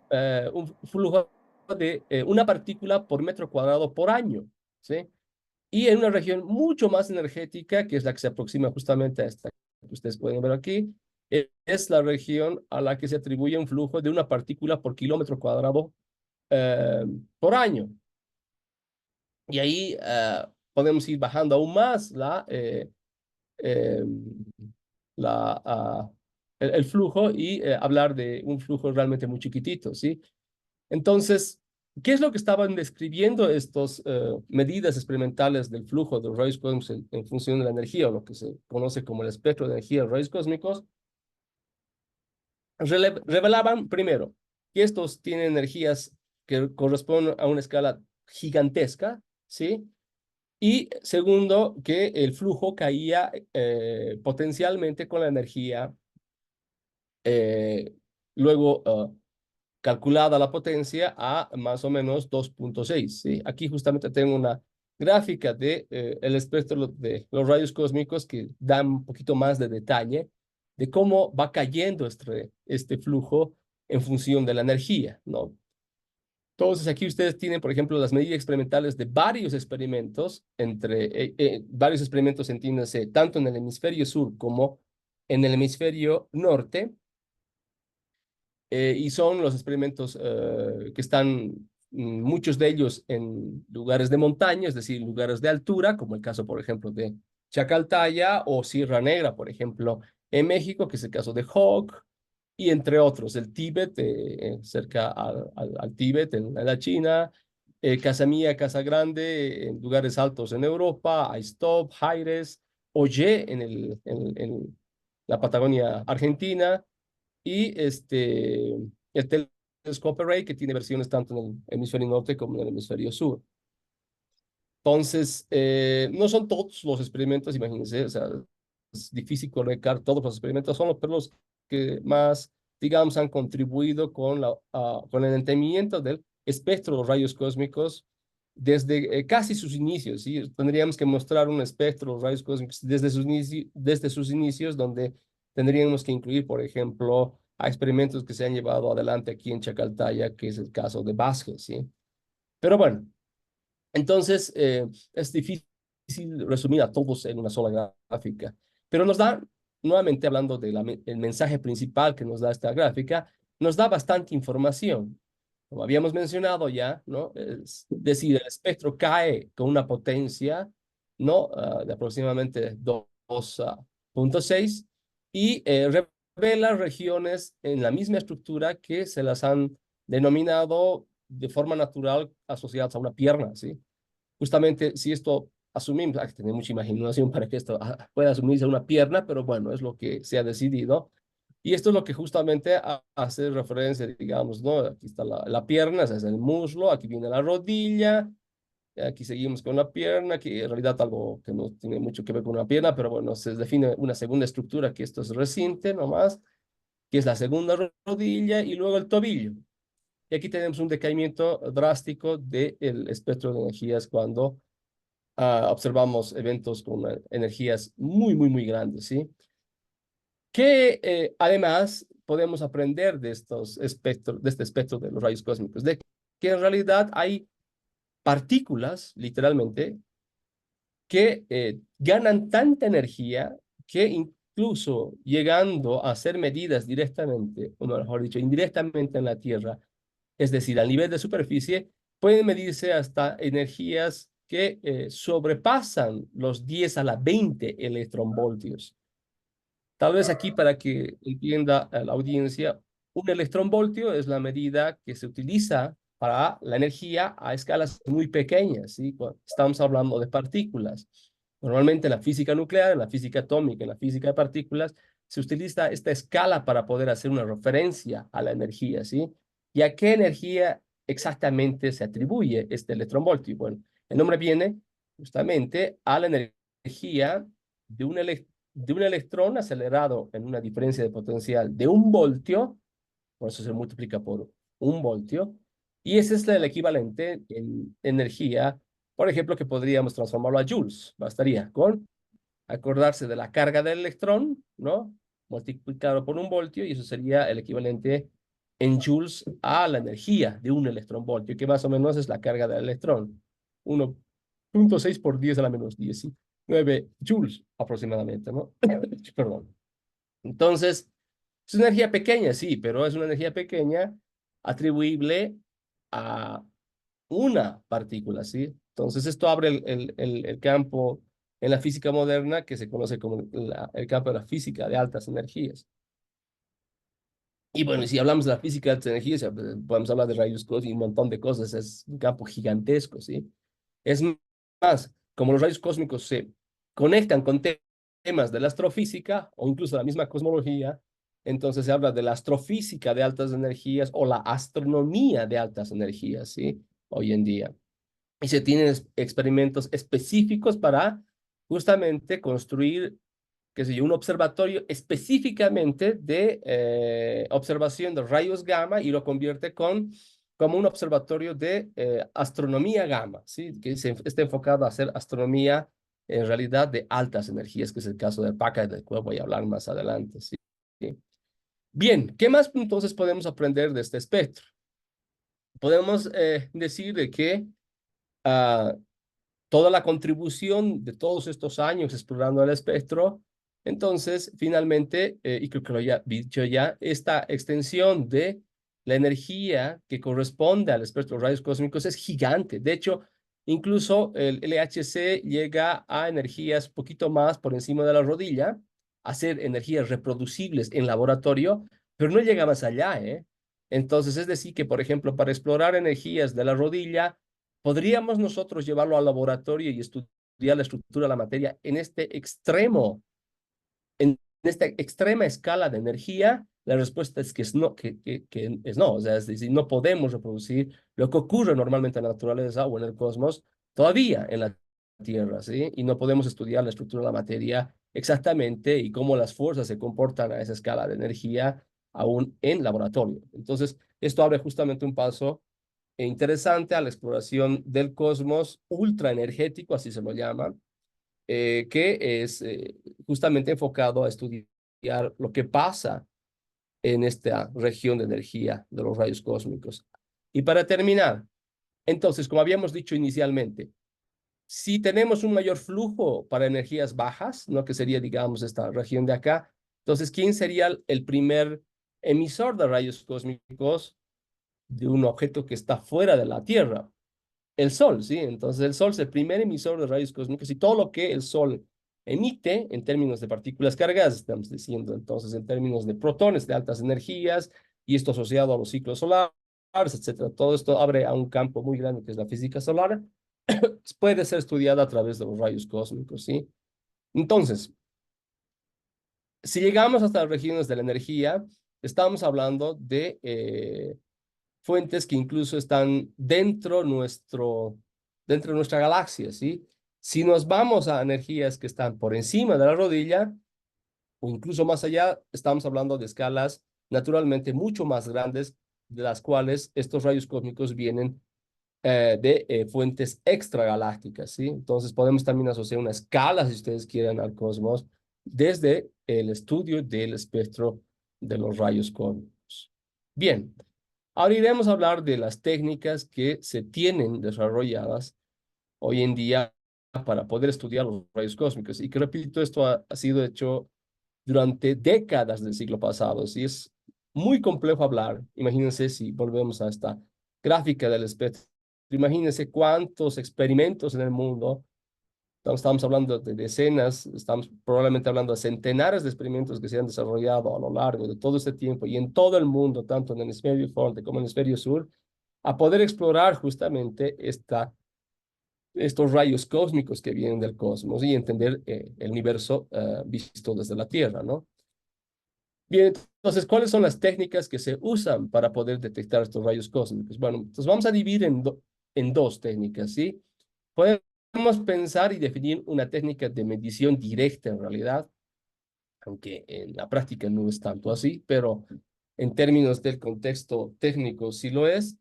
[SPEAKER 5] un flujo de una partícula por metro cuadrado por año, ¿sí? Y en una región mucho más energética, que es la que se aproxima justamente a esta que ustedes pueden ver aquí, es la región a la que se atribuye un flujo de una partícula por kilómetro cuadrado por año. Y ahí podemos ir bajando aún más eh, el flujo y hablar de un flujo realmente muy chiquitito, ¿sí? Entonces, ¿qué es lo que estaban describiendo estas medidas experimentales del flujo de los rayos cósmicos en función de la energía, o lo que se conoce como el espectro de energía de rayos cósmicos? Revelaban, primero, que estos tienen energías que corresponden a una escala gigantesca, ¿sí? Y segundo, que el flujo caía potencialmente con la energía luego calculada la potencia a más o menos 2.6, ¿sí? Aquí justamente tengo una gráfica de el espectro de los rayos cósmicos que dan un poquito más de detalle de cómo va cayendo este flujo en función de la energía, ¿no? Entonces, aquí ustedes tienen, por ejemplo, las medidas experimentales de varios experimentos, varios experimentos, entiéndase, tanto en el hemisferio sur como en el hemisferio norte, y son los experimentos que están, muchos de ellos en lugares de montaña, es decir, lugares de altura, como el caso, por ejemplo, de Chacaltaya o Sierra Negra, por ejemplo, en México, que es el caso de Hawk, y entre otros, el Tíbet, cerca al Tíbet, en la China, Casamía, Casa Grande, en lugares altos en Europa, Aistop, Haires, Oye, en la Patagonia Argentina, y el telescopio Array, que tiene versiones tanto en el hemisferio norte como en el hemisferio sur. Entonces, no son todos los experimentos, imagínense, o sea, es difícil conectar todos los experimentos, son los que más, digamos, han contribuido con el entendimiento del espectro de los rayos cósmicos desde casi sus inicios, ¿sí? Tendríamos que mostrar un espectro de los rayos cósmicos desde sus inicios, donde tendríamos que incluir, por ejemplo, a experimentos que se han llevado adelante aquí en Chacaltaya, que es el caso de Basel, ¿sí? Pero bueno, entonces, es difícil resumir a todos en una sola gráfica, pero nos da, nuevamente hablando del mensaje principal que nos da esta gráfica, nos da bastante información. Como habíamos mencionado ya, ¿no? Es decir, el espectro cae con una potencia, ¿no? De aproximadamente 2.6 y revela regiones en la misma estructura que se las han denominado de forma natural asociadas a una pierna, ¿sí? Justamente si esto asumimos, hay que tener mucha imaginación para que esto pueda asumirse a una pierna, pero bueno, es lo que se ha decidido. Y esto es lo que justamente hace referencia, digamos, ¿no? Aquí está la pierna, ese es el muslo, aquí viene la rodilla, aquí seguimos con la pierna, que en realidad algo que no tiene mucho que ver con una pierna, pero bueno, se define una segunda estructura, que esto es reciente nomás, que es la segunda rodilla, y luego el tobillo. Y aquí tenemos un decaimiento drástico del espectro de energías cuando observamos eventos con energías muy, muy, muy grandes, ¿sí? Que además podemos aprender de estos espectros, de este espectro de los rayos cósmicos, de que en realidad hay partículas, literalmente, que ganan tanta energía que incluso llegando a ser medidas directamente, o mejor dicho, indirectamente en la Tierra, es decir, al nivel de superficie, pueden medirse hasta energías que sobrepasan los 10 a la 20 electronvoltios. Tal vez aquí para que entienda la audiencia, un electronvoltio es la medida que se utiliza para la energía a escalas muy pequeñas, ¿sí? Cuando estamos hablando de partículas. Normalmente en la física nuclear, en la física atómica, en la física de partículas, se utiliza esta escala para poder hacer una referencia a la energía, ¿sí? ¿Y a qué energía exactamente se atribuye este electronvoltio? Bueno, el nombre viene justamente a la energía de un electrón acelerado en una diferencia de potencial de 1 voltio, por eso se multiplica por 1 voltio, y ese es el equivalente en energía, por ejemplo, que podríamos transformarlo a joules. Bastaría con acordarse de la carga del electrón, ¿no? Multiplicado por 1 voltio, y eso sería el equivalente en joules a la energía de un electronvoltio, que más o menos es la carga del electrón. 1.6 por 10 a la menos 19 joules aproximadamente, ¿no? Perdón. Entonces, es una energía pequeña, sí, pero es una energía pequeña atribuible a una partícula, ¿sí? Entonces, esto abre el campo en la física moderna que se conoce como el campo de la física de altas energías. Y bueno, si hablamos de la física de altas energías, podemos hablar de rayos cósmicos y un montón de cosas, es un campo gigantesco, ¿sí? Es más, como los rayos cósmicos se conectan con temas de la astrofísica o incluso la misma cosmología, entonces se habla de la astrofísica de altas energías o la astronomía de altas energías, ¿sí? Hoy en día. Y se tienen experimentos específicos para justamente construir, qué sé yo, un observatorio específicamente de observación de rayos gamma y lo convierte como un observatorio de astronomía gamma, ¿sí? Que está enfocado a hacer astronomía en realidad de altas energías, que es el caso del PACA, del cual voy a hablar más adelante, ¿sí? Bien, ¿qué más entonces podemos aprender de este espectro? Podemos decir de que toda la contribución de todos estos años explorando el espectro, entonces finalmente, y creo que lo he dicho ya, esta extensión de la energía que corresponde al espectro de rayos cósmicos es gigante. De hecho, incluso el LHC llega a energías un poquito más por encima de la rodilla, a hacer energías reproducibles en laboratorio, pero no llega más allá, ¿eh? Entonces, es decir, que por ejemplo, para explorar energías de la rodilla, ¿podríamos nosotros llevarlo al laboratorio y estudiar la estructura de la materia en este extremo, en esta extrema escala de energía? La respuesta es que es no, que es no. O sea, es decir, no podemos reproducir lo que ocurre normalmente en la naturaleza o en el cosmos todavía en la Tierra, ¿sí? Y no podemos estudiar la estructura de la materia exactamente y cómo las fuerzas se comportan a esa escala de energía aún en laboratorio. Entonces, esto abre justamente un paso interesante a la exploración del cosmos ultraenergético, así se lo llama, que es justamente enfocado a estudiar lo que pasa en esta región de energía de los rayos cósmicos. Y para terminar, entonces, como habíamos dicho inicialmente, si tenemos un mayor flujo para energías bajas, ¿no? Que sería, digamos, esta región de acá, entonces, ¿quién sería el primer emisor de rayos cósmicos de un objeto que está fuera de la Tierra? El Sol, ¿sí? Entonces el Sol es el primer emisor de rayos cósmicos y todo lo que el Sol emite en términos de partículas cargadas, estamos diciendo, entonces en términos de protones de altas energías y esto asociado a los ciclos solares, etcétera. Todo esto abre a un campo muy grande que es la física solar, puede ser estudiada a través de los rayos cósmicos, ¿sí? Entonces, Si llegamos hasta las regiones de la energía, estamos hablando de fuentes que incluso están dentro de nuestra galaxia, ¿sí? Si nos vamos a energías que están por encima de la rodilla, o incluso más allá, estamos hablando de escalas naturalmente mucho más grandes, de las cuales estos rayos cósmicos vienen de fuentes extragalácticas, ¿sí? Entonces podemos también asociar una escala, si ustedes quieren, al cosmos desde el estudio del espectro de los rayos cósmicos. Bien, ahora iremos a hablar de las técnicas que se tienen desarrolladas hoy en día para poder estudiar los rayos cósmicos. Y que repito, esto ha sido hecho durante décadas del siglo pasado. Sí, es muy complejo hablar. Imagínense si volvemos a esta gráfica del espectro. Imagínense cuántos experimentos en el mundo. Estamos hablando de decenas, estamos probablemente hablando de centenares de experimentos que se han desarrollado a lo largo de todo este tiempo y en todo el mundo, tanto en el hemisferio norte como en el hemisferio sur, a poder explorar justamente estos rayos cósmicos que vienen del cosmos y entender el universo visto desde la Tierra, ¿no? Bien, entonces, ¿cuáles son las técnicas que se usan para poder detectar estos rayos cósmicos? Bueno, entonces vamos a dividir en dos técnicas, ¿sí? Podemos pensar y definir una técnica de medición directa en realidad, aunque en la práctica no es tanto así, pero en términos del contexto técnico sí lo es.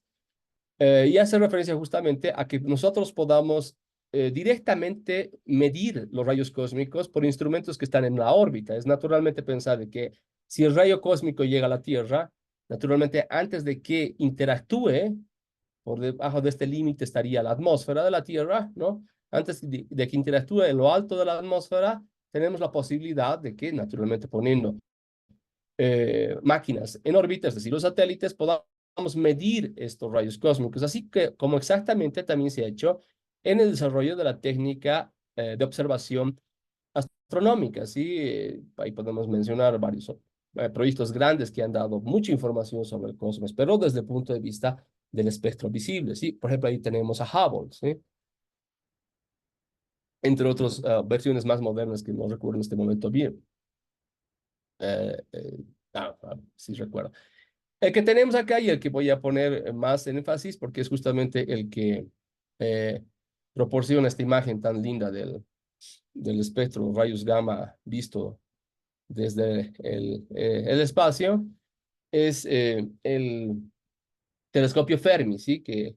[SPEAKER 5] Y hace referencia justamente a que nosotros podamos directamente medir los rayos cósmicos por instrumentos que están en la órbita. Es naturalmente pensar de que si el rayo cósmico llega a la Tierra, naturalmente antes de que interactúe, por debajo de este límite estaría la atmósfera de la Tierra, ¿no? Antes de que interactúe en lo alto de la atmósfera, tenemos la posibilidad de que, naturalmente poniendo máquinas en órbita, es decir, los satélites, podamos medir estos rayos cósmicos, así que como exactamente también se ha hecho en el desarrollo de la técnica de observación astronómica, ¿sí? Ahí podemos mencionar varios proyectos grandes que han dado mucha información sobre el cosmos, pero desde el punto de vista del espectro visible, ¿sí? Por ejemplo, ahí tenemos a Hubble, ¿sí? Entre otras versiones más modernas que no recuerdo en este momento bien. Sí recuerdo. El que tenemos acá y el que voy a poner más énfasis porque es justamente el que proporciona esta imagen tan linda del espectro rayos gamma visto desde el espacio, es el telescopio Fermi, ¿sí? Que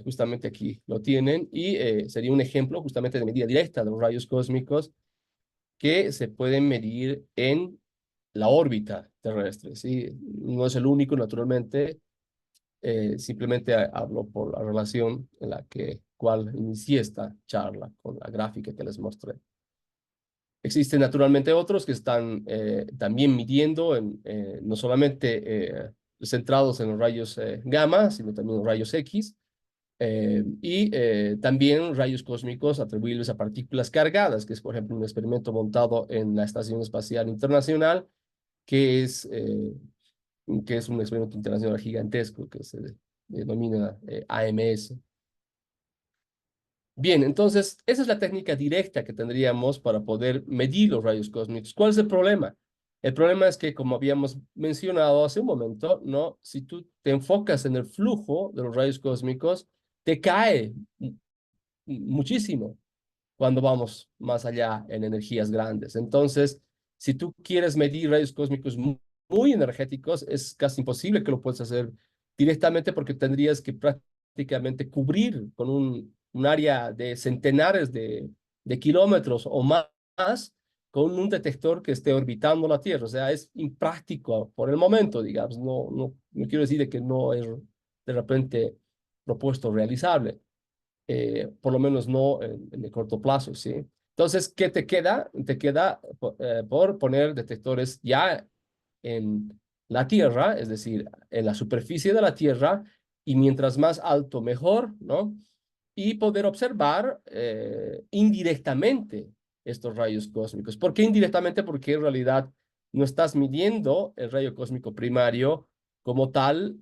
[SPEAKER 5] justamente aquí lo tienen y sería un ejemplo justamente de medida directa de los rayos cósmicos que se pueden medir en la órbita terrestre, ¿sí? No es el único, naturalmente, simplemente hablo por la relación en la cual inicié esta charla con la gráfica que les mostré. Existen naturalmente otros que están también midiendo no solamente centrados en los rayos gamma, sino también los rayos X, y también rayos cósmicos atribuibles a partículas cargadas, que es, por ejemplo, un experimento montado en la Estación Espacial Internacional, que es un experimento internacional gigantesco que se denomina AMS. Bien, entonces, esa es la técnica directa que tendríamos para poder medir los rayos cósmicos. ¿Cuál es el problema? El problema es que, como habíamos mencionado hace un momento, ¿no? Si tú te enfocas en el flujo de los rayos cósmicos, te cae muchísimo cuando vamos más allá en energías grandes. Entonces, si tú quieres medir rayos cósmicos muy energéticos, es casi imposible que lo puedas hacer directamente porque tendrías que prácticamente cubrir con un área de centenares de kilómetros o más con un detector que esté orbitando la Tierra. O sea, es impráctico por el momento, digamos. No quiero decir de que no es de repente propuesto realizable. Por lo menos no en el corto plazo, ¿sí? Entonces, ¿qué te queda? Te queda por poner detectores ya en la Tierra, es decir, en la superficie de la Tierra, y mientras más alto, mejor, ¿no? Y poder observar indirectamente estos rayos cósmicos. ¿Por qué indirectamente? Porque en realidad no estás midiendo el rayo cósmico primario como tal,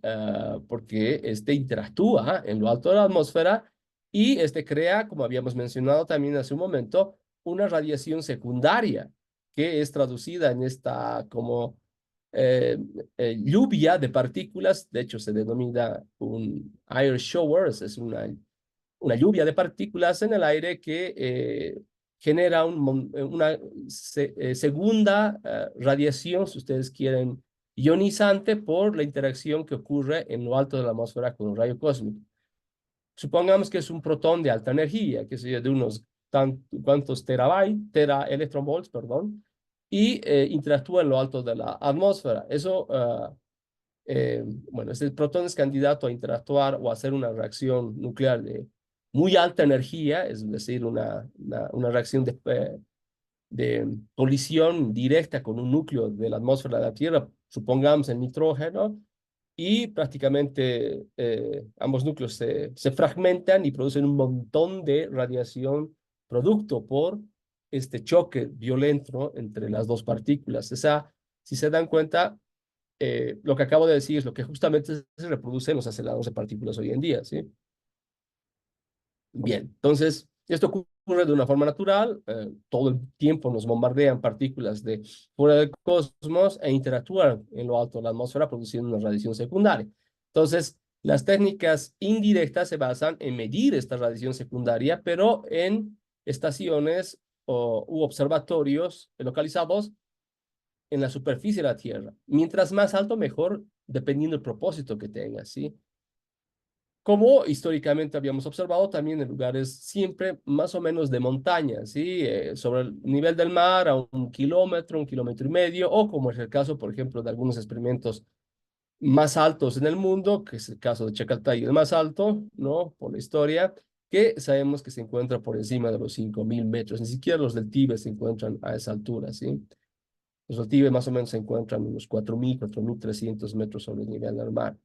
[SPEAKER 5] porque este interactúa en lo alto de la atmósfera y este crea, como habíamos mencionado también hace un momento, una radiación secundaria que es traducida en esta como lluvia de partículas. De hecho, se denomina un air shower, es una lluvia de partículas en el aire que genera una segunda radiación, si ustedes quieren, ionizante por la interacción que ocurre en lo alto de la atmósfera con un rayo cósmico. Supongamos que es un protón de alta energía, que sería de unos cuantos teraelectronvolts, perdón, y interactúa en lo alto de la atmósfera. Eso, bueno, ese protón es candidato a interactuar o a hacer una reacción nuclear de muy alta energía, es decir, una reacción de colisión directa con un núcleo de la atmósfera de la Tierra, supongamos el nitrógeno, y prácticamente ambos núcleos se fragmentan y producen un montón de radiación producto por este choque violento entre las dos partículas. Si se dan cuenta, lo que acabo de decir es lo que justamente se reproduce en los aceleradores de partículas hoy en día, ¿sí? Bien, entonces, esto ocurre de una forma natural, todo el tiempo nos bombardean partículas de fuera del cosmos e interactúan en lo alto de la atmósfera produciendo una radiación secundaria. Entonces, las técnicas indirectas se basan en medir esta radiación secundaria, pero en estaciones u observatorios localizados en la superficie de la Tierra. Mientras más alto, mejor, dependiendo del propósito que tenga, ¿sí? Como históricamente habíamos observado también en lugares siempre más o menos de montaña, ¿sí? Sobre el nivel del mar a 1 kilómetro, 1,5 kilómetros, o como es el caso, por ejemplo, de algunos experimentos más altos en el mundo, que es el caso de Chacaltay, el más alto, ¿no? Por la historia, que sabemos que se encuentra por encima de los 5.000 metros. Ni siquiera los del Tíbet se encuentran a esa altura, ¿sí? Los del Tíbet más o menos se encuentran unos 4.000, 4.300 metros sobre el nivel del mar.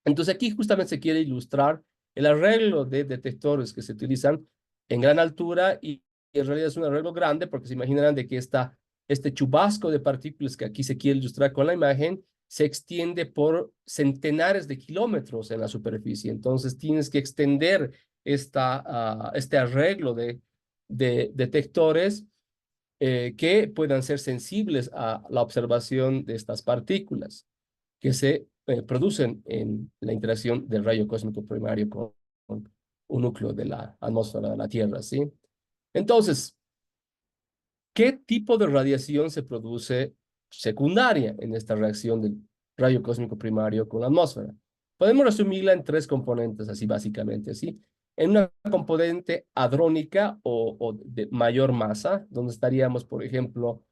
[SPEAKER 5] Entonces aquí justamente se quiere ilustrar el arreglo de detectores que se utilizan en gran altura y en realidad es un arreglo grande porque se imaginarán de que este chubasco de partículas que aquí se quiere ilustrar con la imagen se extiende por centenares de kilómetros en la superficie. Entonces tienes que extender este arreglo de detectores que puedan ser sensibles a la observación de estas partículas que se producen en la interacción del rayo cósmico primario con un núcleo de la atmósfera de la Tierra, ¿sí? Entonces, ¿qué tipo de radiación se produce secundaria en esta reacción del rayo cósmico primario con la atmósfera? Podemos resumirla en tres componentes, así básicamente, ¿sí? En una componente hadrónica o de mayor masa, donde estaríamos, por ejemplo,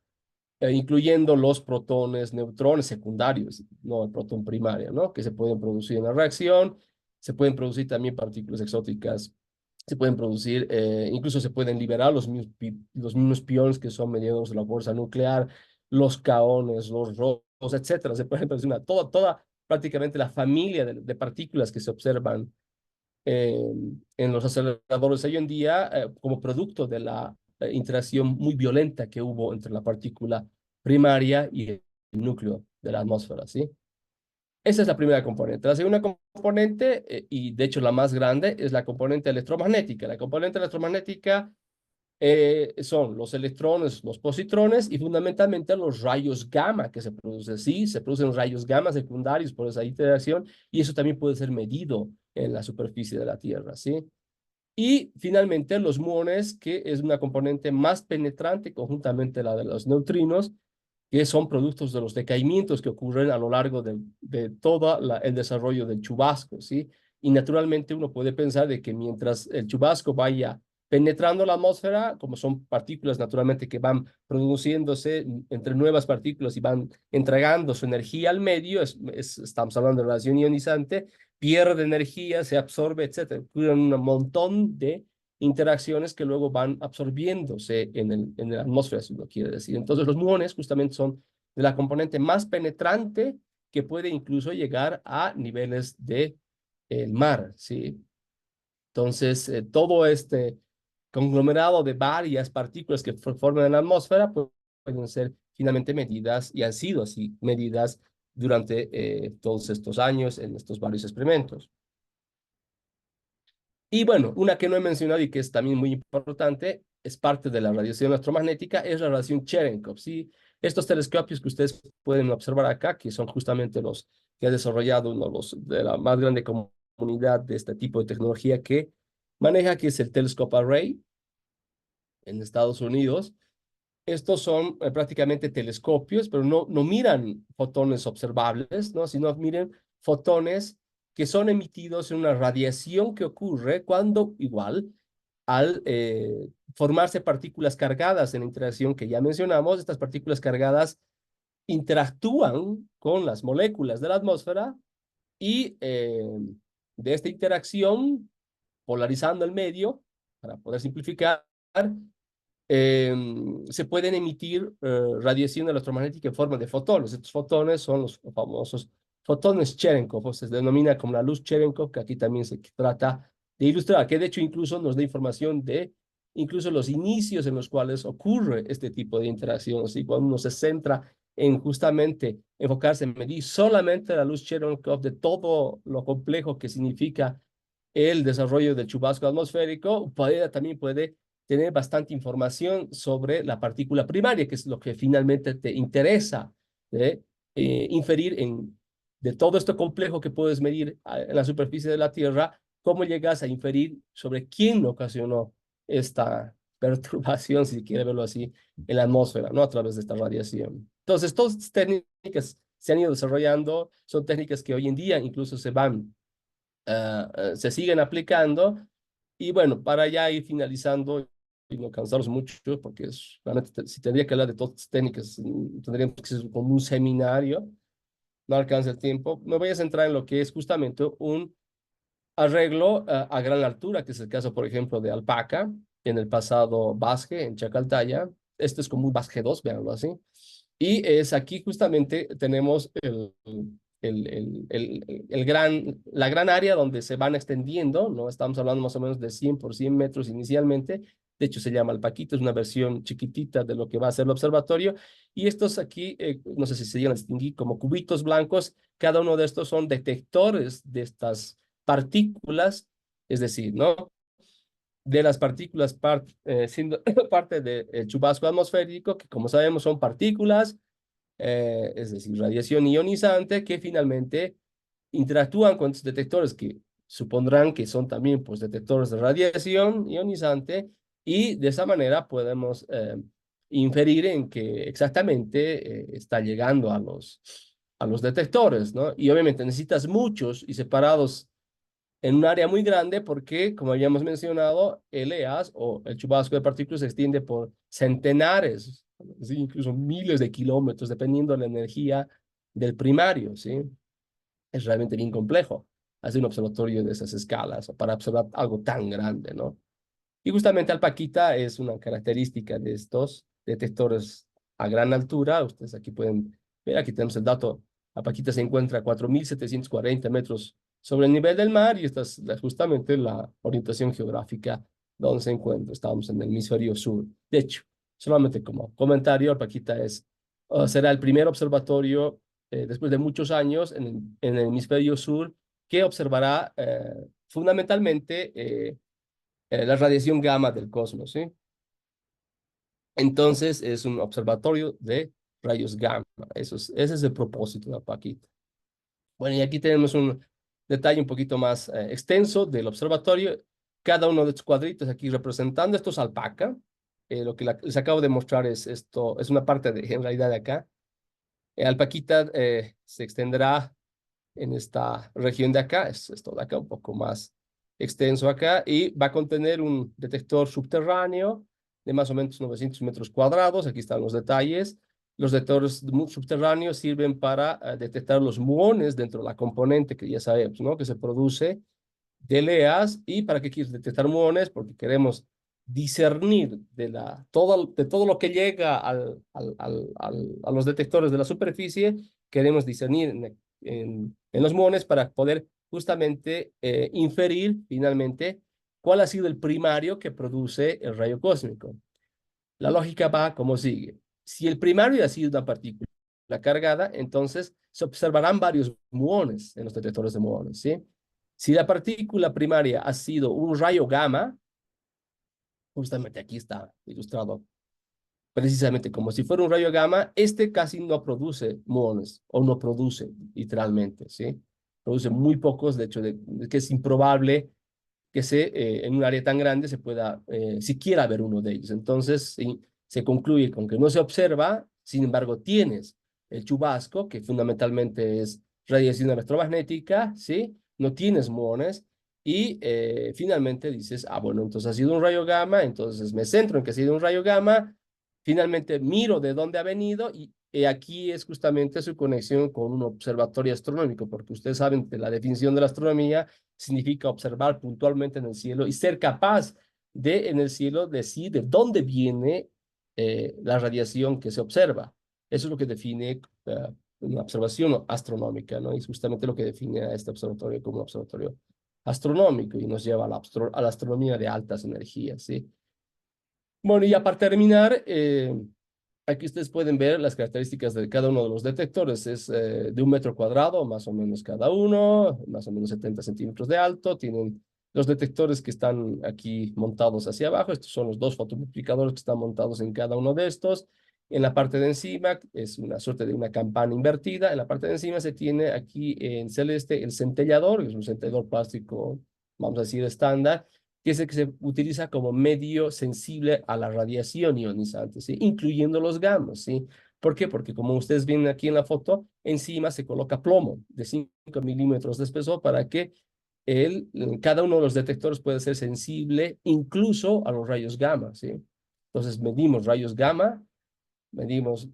[SPEAKER 5] incluyendo los protones, neutrones secundarios, no el protón primario, ¿no? Que se pueden producir en la reacción, se pueden producir también partículas exóticas, se pueden producir, incluso se pueden liberar los mismos piones que son mediados de la fuerza nuclear, los caones, los rojos, etcétera. Se pueden producir toda prácticamente la familia de partículas que se observan en los aceleradores hoy en día como producto de la interacción muy violenta que hubo entre la partícula primaria y el núcleo de la atmósfera, ¿sí? Esa es la primera componente. La segunda componente, y de hecho la más grande, es la componente electromagnética. La componente electromagnética son los electrones, los positrones y fundamentalmente los rayos gamma que se producen. Sí, se producen rayos gamma secundarios por esa interacción y eso también puede ser medido en la superficie de la Tierra, ¿sí? Y finalmente los muones, que es una componente más penetrante conjuntamente la de los neutrinos, que son productos de los decaimientos que ocurren a lo largo de todo el desarrollo del chubasco, ¿sí? Y naturalmente uno puede pensar de que mientras el chubasco vaya penetrando la atmósfera, como son partículas naturalmente que van produciéndose entre nuevas partículas y van entregando su energía al medio, estamos hablando de radiación ionizante, pierde energía, se absorbe, etcétera. Ocurren un montón de interacciones que luego van absorbiéndose en la atmósfera, si uno quiere decir. Entonces, los muones justamente son de la componente más penetrante que puede incluso llegar a niveles de el mar, ¿sí? Entonces, todo este conglomerado de varias partículas que forman la atmósfera pueden ser finalmente medidas y han sido así medidas durante todos estos años en estos varios experimentos. Y bueno, una que no he mencionado y que es también muy importante es parte de la radiación electromagnética, es la radiación Cherenkov, ¿sí? Estos telescopios que ustedes pueden observar acá, que son justamente los que ha desarrollado uno de la más grande comunidad de este tipo de tecnología que maneja, que es el Telescope Array en Estados Unidos. Estos son prácticamente telescopios, pero no miran fotones observables, ¿no? Sino miran fotones que son emitidos en una radiación que ocurre cuando igual al formarse partículas cargadas en la interacción que ya mencionamos, estas partículas cargadas interactúan con las moléculas de la atmósfera y de esta interacción, polarizando el medio, para poder simplificar, se pueden emitir radiación electromagnética en forma de fotones. Estos fotones son los famosos fotones Cherenkov, se denomina como la luz Cherenkov, que aquí también se trata de ilustrar, que de hecho incluso nos da información de incluso los inicios en los cuales ocurre este tipo de interacción. Así, cuando uno se centra en justamente enfocarse en medir solamente la luz Cherenkov de todo lo complejo que significa el desarrollo del chubasco atmosférico, también puede tener bastante información sobre la partícula primaria, que es lo que finalmente te interesa, inferir de todo esto complejo que puedes medir en la superficie de la Tierra, cómo llegas a inferir sobre quién ocasionó esta perturbación, si quiere verlo así, en la atmósfera, ¿no? A través de esta radiación. Entonces, todas estas técnicas se han ido desarrollando, son técnicas que hoy en día incluso se siguen aplicando. Y bueno, para ya ir finalizando y no cansarlos mucho, porque realmente si tendría que hablar de todas las técnicas, tendríamos que ser como un seminario, no alcanza el tiempo. Me voy a centrar en lo que es justamente un arreglo a gran altura, que es el caso, por ejemplo, de Alpaca, en el pasado Basque, en Chacaltaya. Este es como un Basque 2, veanlo así. Y es aquí justamente tenemos la gran área donde se van extendiendo, ¿no? Estamos hablando más o menos de 100 por 100 metros inicialmente. De hecho, se llama Alpaquito, es una versión chiquitita de lo que va a ser el observatorio. Y estos aquí, no sé si se llegan a distinguir como cubitos blancos. Cada uno de estos son detectores de estas partículas, es decir, ¿no? De las partículas siendo parte del chubasco atmosférico, que como sabemos son partículas, es decir, radiación ionizante, que finalmente interactúan con estos detectores que supondrán que son también pues, detectores de radiación ionizante, y de esa manera podemos inferir en que exactamente está llegando a los detectores, ¿no? Y obviamente necesitas muchos y separados en un área muy grande porque, como habíamos mencionado, el EAS o el chubasco de partículas se extiende por centenares, ¿sí? Incluso miles de kilómetros, dependiendo de la energía del primario, ¿sí? Es realmente bien complejo hacer un observatorio de esas escalas o para observar algo tan grande, ¿no? Y justamente Alpaquita es una característica de estos detectores a gran altura. Ustedes aquí pueden ver, aquí tenemos el dato. Alpaquita se encuentra a 4.740 metros sobre el nivel del mar, y esta es justamente la orientación geográfica donde se encuentra. Estamos en el hemisferio sur. De hecho, solamente como comentario, Alpaquita será el primer observatorio después de muchos años en el hemisferio sur que observará fundamentalmente la radiación gamma del cosmos, ¿sí? Entonces es un observatorio de rayos gamma. Ese es el propósito de Alpaquita. Bueno, y aquí tenemos un detalle un poquito más extenso del observatorio. Cada uno de estos cuadritos aquí representando, esto es Alpaca. Lo que les acabo de mostrar es esto, es una parte en realidad de acá. Alpaquita se extenderá en esta región de acá, es esto de acá, un poco más extenso acá, y va a contener un detector subterráneo de más o menos 900 metros cuadrados. Aquí están los detalles. Los detectores subterráneos sirven para detectar los muones dentro de la componente que ya sabemos, ¿no? Que se produce de LEAS. ¿Y para qué quieres detectar muones? Porque queremos discernir de todo lo que llega a los detectores de la superficie, queremos discernir en los muones para poder justamente inferir finalmente cuál ha sido el primario que produce el rayo cósmico. La lógica va como sigue. Si el primario ha sido una partícula cargada, entonces se observarán varios muones en los detectores de muones, ¿sí? Si la partícula primaria ha sido un rayo gamma, Justamente aquí está ilustrado precisamente como si fuera un rayo gamma. Este casi no produce muones, o no produce literalmente, ¿sí? Produce muy pocos, de hecho, de que es improbable que en un área tan grande se pueda siquiera ver uno de ellos. Entonces, sí, se concluye con que no se observa, sin embargo, tienes el chubasco, que fundamentalmente es radiación electromagnética, ¿sí? No tienes muones, y finalmente dices, ah, bueno, entonces ha sido un rayo gamma, entonces me centro en que ha sido un rayo gamma, finalmente miro de dónde ha venido, y aquí es justamente su conexión con un observatorio astronómico, porque ustedes saben que la definición de la astronomía significa observar puntualmente en el cielo y ser capaz de en el cielo decir de dónde viene la radiación que se observa. Eso es lo que define una observación astronómica, ¿no? Y es justamente lo que define a este observatorio como un observatorio astronómico y nos lleva a la astronomía de altas energías, ¿sí? Bueno, y ya para terminar, aquí ustedes pueden ver las características de cada uno de los detectores. Es de 1 metro cuadrado, más o menos cada uno, más o menos 70 centímetros de alto. Tienen los detectores que están aquí montados hacia abajo. Estos son los dos fotomultiplicadores que están montados en cada uno de estos. En la parte de encima es una suerte de una campana invertida. En la parte de encima se tiene aquí en celeste el centellador, que es un centellador plástico, vamos a decir, estándar, que es el que se utiliza como medio sensible a la radiación ionizante, ¿sí? Incluyendo los gamas, ¿sí? ¿Por qué? Porque como ustedes ven aquí en la foto, encima se coloca plomo de 5 milímetros de espesor para que cada uno de los detectores pueda ser sensible incluso a los rayos gamma, ¿sí? Entonces medimos rayos gamma, medimos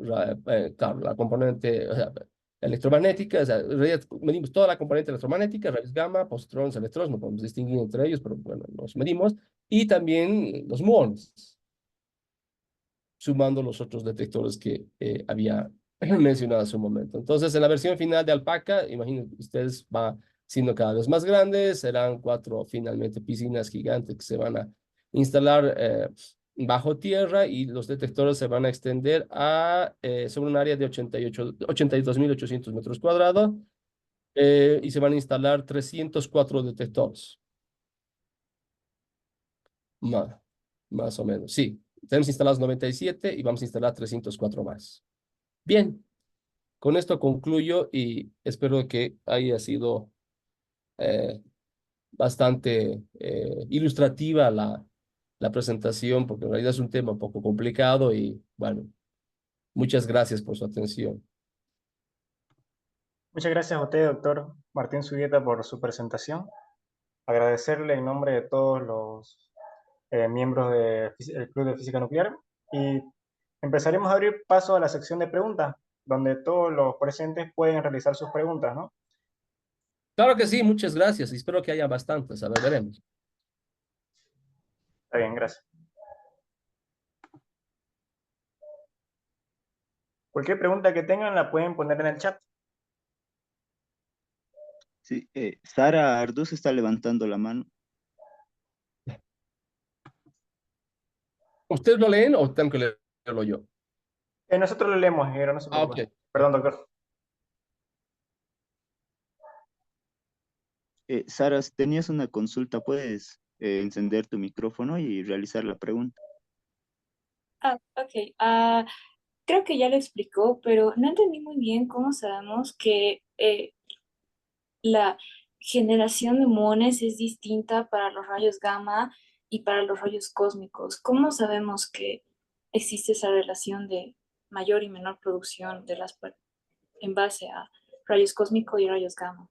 [SPEAKER 5] claro, la componente, o sea, electromagnética, o sea, medimos toda la componente electromagnética, rayos gamma, positrones, electrones, no podemos distinguir entre ellos, pero bueno, los medimos, y también los muones, sumando los otros detectores que había mencionado hace un momento. Entonces, en la versión final de Alpaca, imaginen ustedes, va siendo cada vez más grandes, serán 4 finalmente piscinas gigantes que se van a instalar bajo tierra, y los detectores se van a extender sobre un área de 82.800 metros cuadrados, y se van a instalar 304 detectores. Más, más o menos, sí. Tenemos instalados 97 y vamos a instalar 304 más. Bien, con esto concluyo y espero que haya sido eh, bastante ilustrativa la presentación, porque en realidad es un tema un poco complicado y bueno, muchas gracias por su atención.
[SPEAKER 1] Muchas gracias a usted, doctor Martín Subieta, por su presentación. Agradecerle en nombre de todos los miembros del Club de Física Nuclear, y empezaremos a abrir paso a la sección de preguntas, donde todos los presentes pueden realizar sus preguntas, ¿no?
[SPEAKER 5] Claro que sí, muchas gracias y espero que haya bastantes. A ver, veremos.
[SPEAKER 1] Está bien, gracias. Cualquier pregunta que tengan la pueden poner en el chat.
[SPEAKER 4] Sí, Sara Arduz está levantando la mano.
[SPEAKER 5] ¿Ustedes lo leen o tengo que leerlo yo?
[SPEAKER 1] Nosotros lo leemos, no se
[SPEAKER 5] Ah,
[SPEAKER 1] preocupe.
[SPEAKER 5] ok.
[SPEAKER 1] Perdón, doctor.
[SPEAKER 4] Sara, tenías una consulta, puedes encender tu micrófono y realizar la pregunta.
[SPEAKER 7] Ok. Creo que ya lo explicó, pero no entendí muy bien cómo sabemos que la generación de muones es distinta para los rayos gamma y para los rayos cósmicos. ¿Cómo sabemos que existe esa relación de mayor y menor producción en base a rayos cósmicos y rayos gamma?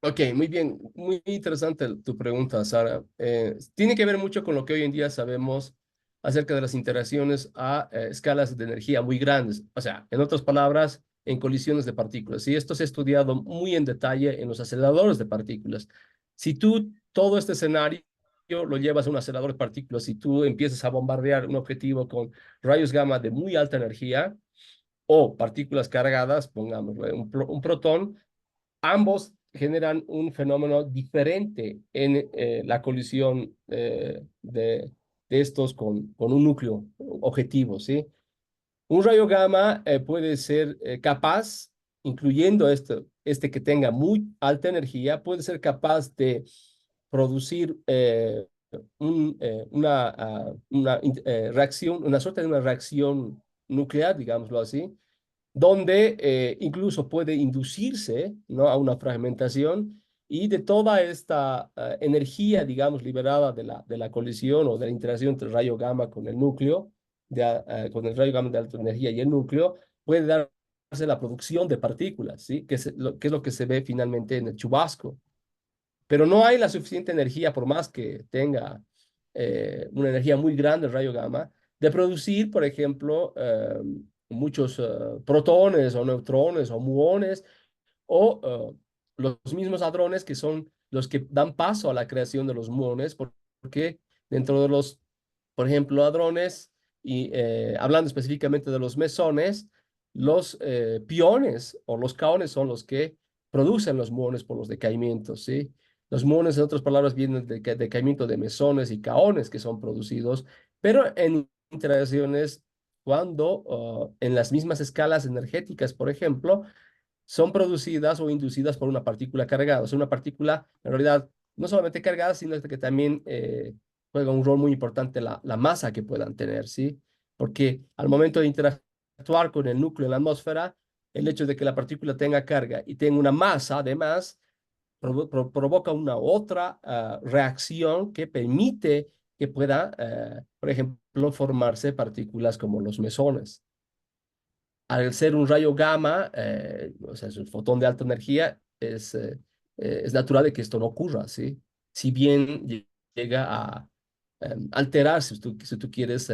[SPEAKER 5] Ok, muy bien, muy interesante tu pregunta, Sara. Tiene que ver mucho con lo que hoy en día sabemos acerca de las interacciones a escalas de energía muy grandes, o sea, en otras palabras, en colisiones de partículas. Y esto se ha estudiado muy en detalle en los aceleradores de partículas. Si tú todo este escenario lo llevas a un acelerador de partículas, si tú empiezas a bombardear un objetivo con rayos gamma de muy alta energía o partículas cargadas, pongámoslo, un protón, ambos generan un fenómeno diferente en la colisión de estos con un núcleo objetivo, ¿sí? Un rayo gamma puede ser capaz, incluyendo este que tenga muy alta energía, puede ser capaz de producir reacción, una suerte de una reacción nuclear, digámoslo así, donde incluso puede inducirse, ¿no?, a una fragmentación y de toda esta energía, digamos, liberada de la colisión o de la interacción entre el rayo gamma con el núcleo, con el rayo gamma de alta energía y el núcleo, puede darse la producción de partículas, ¿sí? Que es lo que se ve finalmente en el chubasco. Pero no hay la suficiente energía, por más que tenga una energía muy grande el rayo gamma, de producir, por ejemplo, muchos protones o neutrones o muones o los mismos hadrones que son los que dan paso a la creación de los muones, porque dentro de los, por ejemplo, hadrones, y hablando específicamente de los mesones, los piones o los caones son los que producen los muones por los decaimientos, ¿sí? Los muones, en otras palabras, vienen del decaimiento de mesones y caones que son producidos, pero en interacciones cuando en las mismas escalas energéticas, por ejemplo, son producidas o inducidas por una partícula cargada. O sea, una partícula, en realidad, no solamente cargada, sino que también juega un rol muy importante la masa que puedan tener, ¿sí? Porque al momento de interactuar con el núcleo en la atmósfera, el hecho de que la partícula tenga carga y tenga una masa, además, provoca una otra reacción que permite que pueda, por ejemplo, formarse partículas como los mesones. Al ser un rayo gamma, o sea, es un fotón de alta energía, es natural de que esto no ocurra, ¿sí? Si bien llega a alterar, si tú quieres,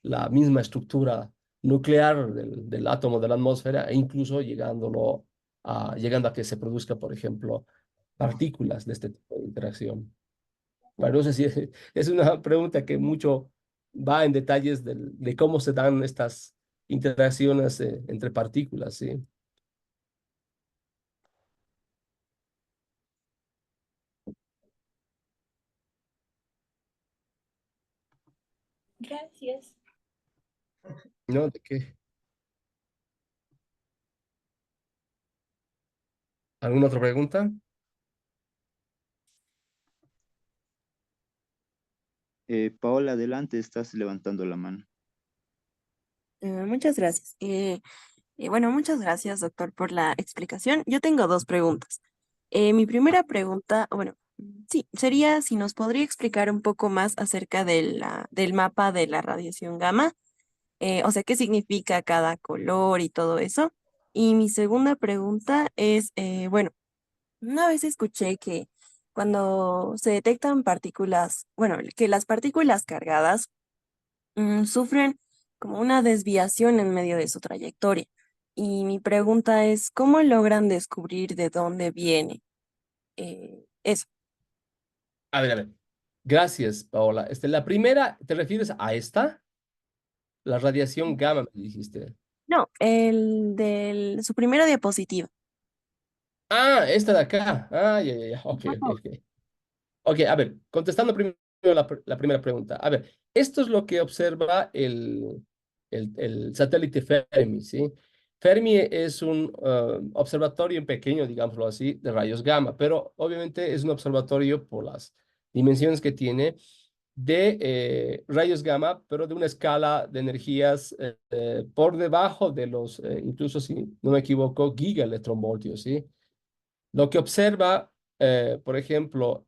[SPEAKER 5] la misma estructura nuclear del átomo de la atmósfera e incluso llegando a que se produzca, por ejemplo, partículas de este tipo de interacción. Bueno, no sé si es una pregunta que mucho va en detalles de cómo se dan estas interacciones entre partículas, ¿sí?
[SPEAKER 7] Gracias.
[SPEAKER 5] ¿No? ¿De qué? ¿Alguna otra pregunta?
[SPEAKER 4] Paola, adelante, estás levantando la mano.
[SPEAKER 8] Muchas gracias. Bueno, muchas gracias, doctor, por la explicación. Yo tengo dos preguntas. Mi primera pregunta, bueno, sí, sería si nos podría explicar un poco más acerca del mapa de la radiación gamma, o sea, qué significa cada color y todo eso. Y mi segunda pregunta es, bueno, una vez escuché que cuando se detectan partículas, bueno, que las partículas cargadas sufren como una desviación en medio de su trayectoria. Y mi pregunta es, ¿cómo logran descubrir de dónde viene eso?
[SPEAKER 5] A ver. Gracias, Paola. La primera, ¿te refieres a esta? La radiación gamma, me dijiste.
[SPEAKER 8] No, su primera diapositiva.
[SPEAKER 5] Ah, esta de acá. Ah, ya. Ok, ok, ok. Ok, a ver, contestando primero la primera pregunta. A ver, esto es lo que observa el satélite Fermi, ¿sí? Fermi es un observatorio pequeño, digámoslo así, de rayos gamma, pero obviamente es un observatorio por las dimensiones que tiene de rayos gamma, pero de una escala de energías por debajo de los, incluso si no me equivoco, gigaelectronvoltios, ¿sí? Lo que observa, por ejemplo,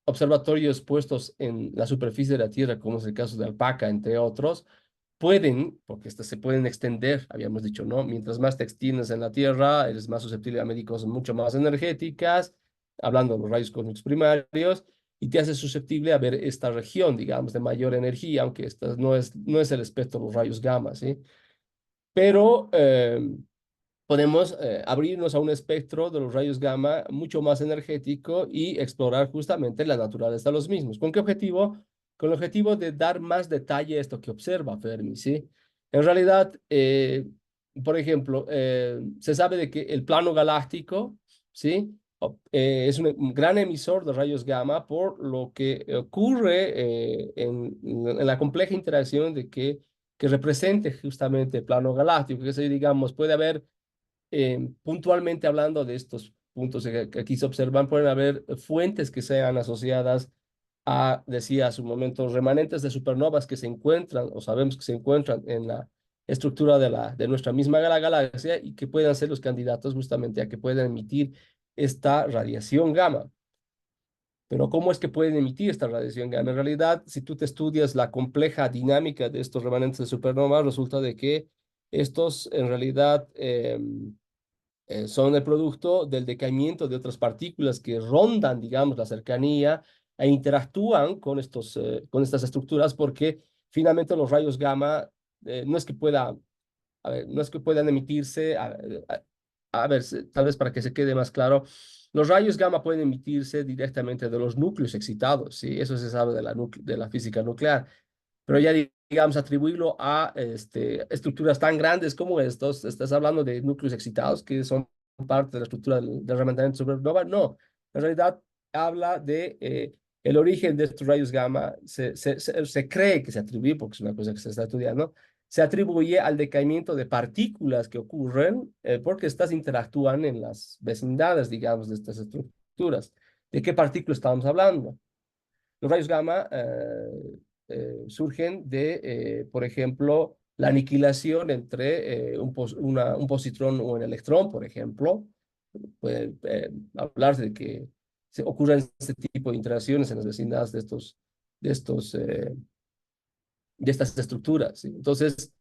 [SPEAKER 5] observatorios puestos en la superficie de la Tierra, como es el caso de Alpaca, entre otros, pueden, porque estas se pueden extender, habíamos dicho, ¿no? Mientras más te extiendes en la Tierra, eres más susceptible a médicos mucho más energéticas, hablando de los rayos cósmicos primarios, y te hace susceptible a ver esta región, digamos, de mayor energía, aunque esta no es el espectro de los rayos gamma, ¿sí? Pero podemos abrirnos a un espectro de los rayos gamma mucho más energético y explorar justamente la naturaleza de los mismos. ¿Con qué objetivo? Con el objetivo de dar más detalle a esto que observa Fermi, ¿sí? En realidad, por ejemplo, se sabe de que el plano galáctico, ¿sí? Es un gran emisor de rayos gamma por lo que ocurre en la compleja interacción que represente justamente el plano galáctico, que se, digamos, puede haber puntualmente hablando de estos puntos que aquí se observan, pueden haber fuentes que sean asociadas decía hace un momento, remanentes de supernovas que se encuentran, o sabemos que se encuentran en la estructura de nuestra misma galaxia y que puedan ser los candidatos justamente a que puedan emitir esta radiación gamma. Pero ¿cómo es que pueden emitir esta radiación gamma? En realidad, si tú te estudias la compleja dinámica de estos remanentes de supernovas, resulta de que estos en realidad son el producto del decaimiento de otras partículas que rondan, digamos, la cercanía e interactúan con estas estructuras porque finalmente los rayos gamma no es que no es que puedan emitirse, a ver, tal vez para que se quede más claro, los rayos gamma pueden emitirse directamente de los núcleos excitados, ¿sí? Eso se sabe de la física nuclear, pero ya digamos atribuirlo a estructuras tan grandes como estos, estás hablando de núcleos excitados que son parte de la estructura del remanente supernova, no, en realidad habla de el origen de estos rayos gamma, se cree que se atribuye, porque es una cosa que se está estudiando, se atribuye al decaimiento de partículas que ocurren porque estas interactúan en las vecindades, digamos, de estas estructuras. ¿De qué partículas estamos hablando? Los rayos gamma surgen de, por ejemplo, la aniquilación entre un positrón o un electrón, por ejemplo. Puede hablarse de que ocurren este tipo de interacciones en las vecindades de estas estructuras, ¿sí? Entonces,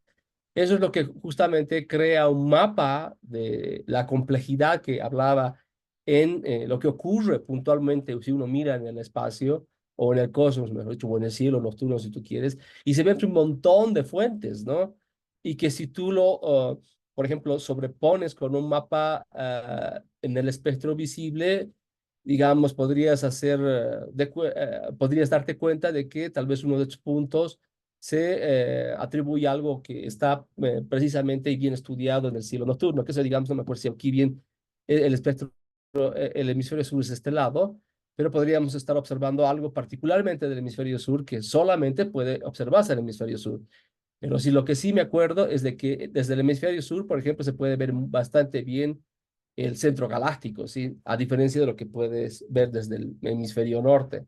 [SPEAKER 5] eso es lo que justamente crea un mapa de la complejidad que hablaba en lo que ocurre puntualmente si uno mira en el espacio o en el cosmos, mejor dicho, o en el cielo nocturno si tú quieres, y se ven un montón de fuentes, ¿no? Y que si tú por ejemplo, sobrepones con un mapa en el espectro visible, digamos, podrías darte cuenta de que tal vez uno de estos puntos se atribuye a algo que está precisamente y bien estudiado en el cielo nocturno, que eso, digamos, no me acuerdo si aquí bien el espectro, el hemisferio sur es este lado, pero podríamos estar observando algo particularmente del hemisferio sur que solamente puede observarse en el hemisferio sur. Pero sí, lo que sí me acuerdo es de que desde el hemisferio sur, por ejemplo, se puede ver bastante bien el centro galáctico, ¿sí? A diferencia de lo que puedes ver desde el hemisferio norte.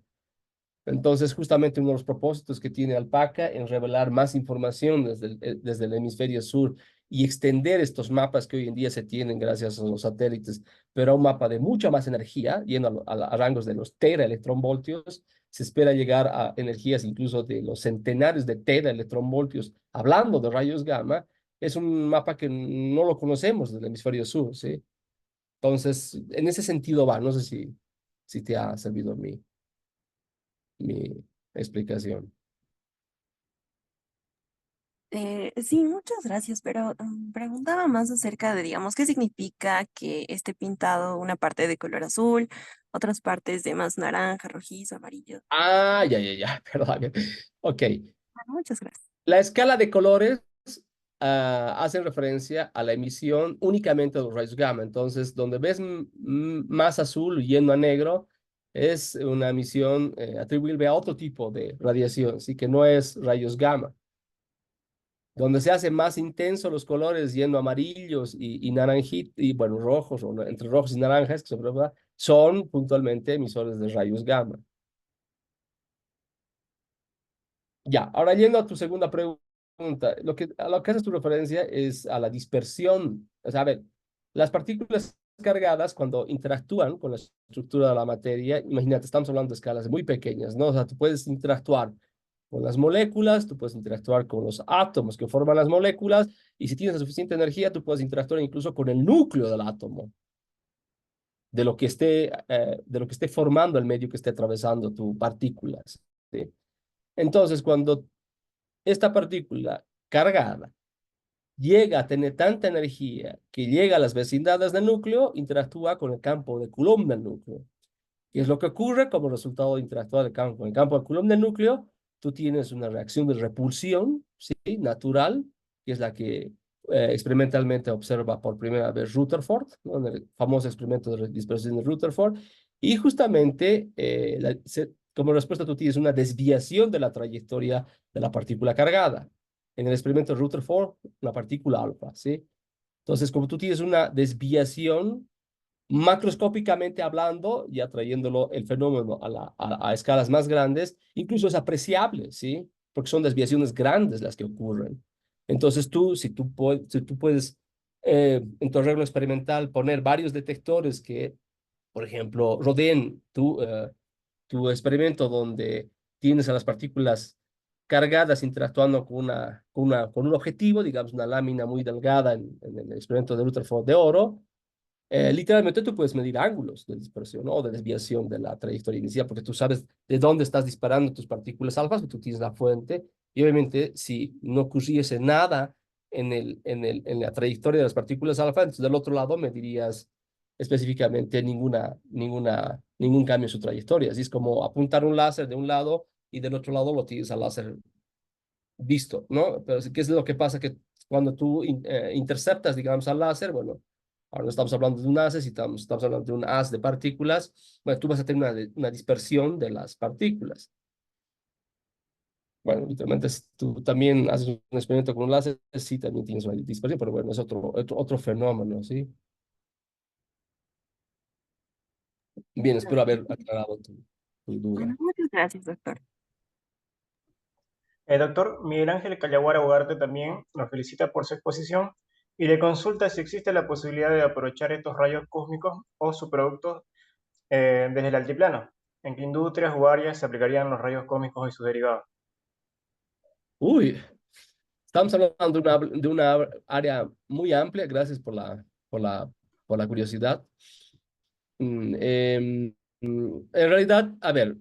[SPEAKER 5] Entonces, justamente uno de los propósitos que tiene Alpaca en revelar más información desde el hemisferio sur y extender estos mapas que hoy en día se tienen gracias a los satélites, pero a un mapa de mucha más energía, yendo a rangos de los teraelectronvoltios, se espera llegar a energías incluso de los centenares de teraelectronvoltios, hablando de rayos gamma, es un mapa que no lo conocemos del hemisferio sur, ¿sí? Entonces, en ese sentido va, no sé si te ha servido mi explicación.
[SPEAKER 8] Sí, muchas gracias, pero preguntaba más acerca de, digamos, qué significa que esté pintado una parte de color azul, otras partes de más naranja, rojizo, amarillo.
[SPEAKER 5] Ah, ya, perdón. Ok,
[SPEAKER 8] Bueno, muchas gracias.
[SPEAKER 5] la escala de colores hace referencia a la emisión únicamente de los rayos gamma. Entonces, donde ves más azul yendo a negro, es una emisión atribuible a otro tipo de radiación, sí que no es rayos gamma. Donde se hace más intenso los colores yendo amarillos y naranjitos, y bueno, rojos, o entre rojos y naranjas, que son puntualmente emisores de rayos gamma. Ya, ahora yendo a tu segunda pregunta, a lo que haces tu referencia es a la dispersión. O sea, a ver, las partículas cargadas cuando interactúan con la estructura de la materia, imagínate, estamos hablando de escalas muy pequeñas, ¿no? O sea, tú puedes interactuar con las moléculas, tú puedes interactuar con los átomos que forman las moléculas, y si tienes la suficiente energía, tú puedes interactuar incluso con el núcleo del átomo, de lo que esté formando el medio que esté atravesando tu partícula, ¿sí? Entonces, cuando esta partícula cargada llega a tener tanta energía que llega a las vecindades del núcleo, interactúa con el campo de Coulomb del núcleo. ¿Qué es lo que ocurre como resultado de interactuar con el campo de Coulomb del núcleo? Tú tienes una reacción de repulsión, ¿sí? Natural, que es la que experimentalmente observa por primera vez Rutherford, ¿no? En el famoso experimento de dispersión de Rutherford, y justamente como respuesta tú tienes una desviación de la trayectoria de la partícula cargada. En el experimento de Rutherford, una partícula alfa, ¿sí? Entonces, como tú tienes una desviación Macroscópicamente hablando, ya trayéndolo el fenómeno a escalas más grandes, incluso es apreciable, ¿sí? Porque son desviaciones grandes las que ocurren. Entonces si tú puedes en tu arreglo experimental poner varios detectores que, por ejemplo, rodeen tu experimento donde tienes a las partículas cargadas interactuando con un objetivo, digamos una lámina muy delgada en el experimento de Rutherford de oro, literalmente tú puedes medir ángulos de dispersión, ¿no? O de desviación de la trayectoria inicial, porque tú sabes de dónde estás disparando tus partículas alfas, tú tienes la fuente, y obviamente si no ocurriese nada en la trayectoria de las partículas alfa, entonces del otro lado medirías específicamente ningún cambio en su trayectoria. Así es como apuntar un láser de un lado y del otro lado lo tienes al láser visto, ¿no? Pero ¿qué es lo que pasa? Que cuando tú interceptas, digamos, al láser, bueno, ahora no estamos hablando de un haz, si estamos hablando de un haz de partículas, bueno, tú vas a tener una dispersión de las partículas. Bueno, literalmente, si tú también haces un experimento con un láser, sí, también tienes una dispersión, pero bueno, es otro fenómeno, ¿sí? Bien, espero haber aclarado tu duda.
[SPEAKER 8] Bueno, muchas gracias, doctor.
[SPEAKER 1] El doctor Miguel Ángel Callaguara Ugarte también nos felicita por su exposición y le consulta si existe la posibilidad de aprovechar estos rayos cósmicos o subproductos desde el altiplano. ¿En qué industrias o áreas se aplicarían los rayos cósmicos y sus derivados?
[SPEAKER 5] Uy, estamos hablando de una área muy amplia, gracias por la curiosidad. En realidad, a ver,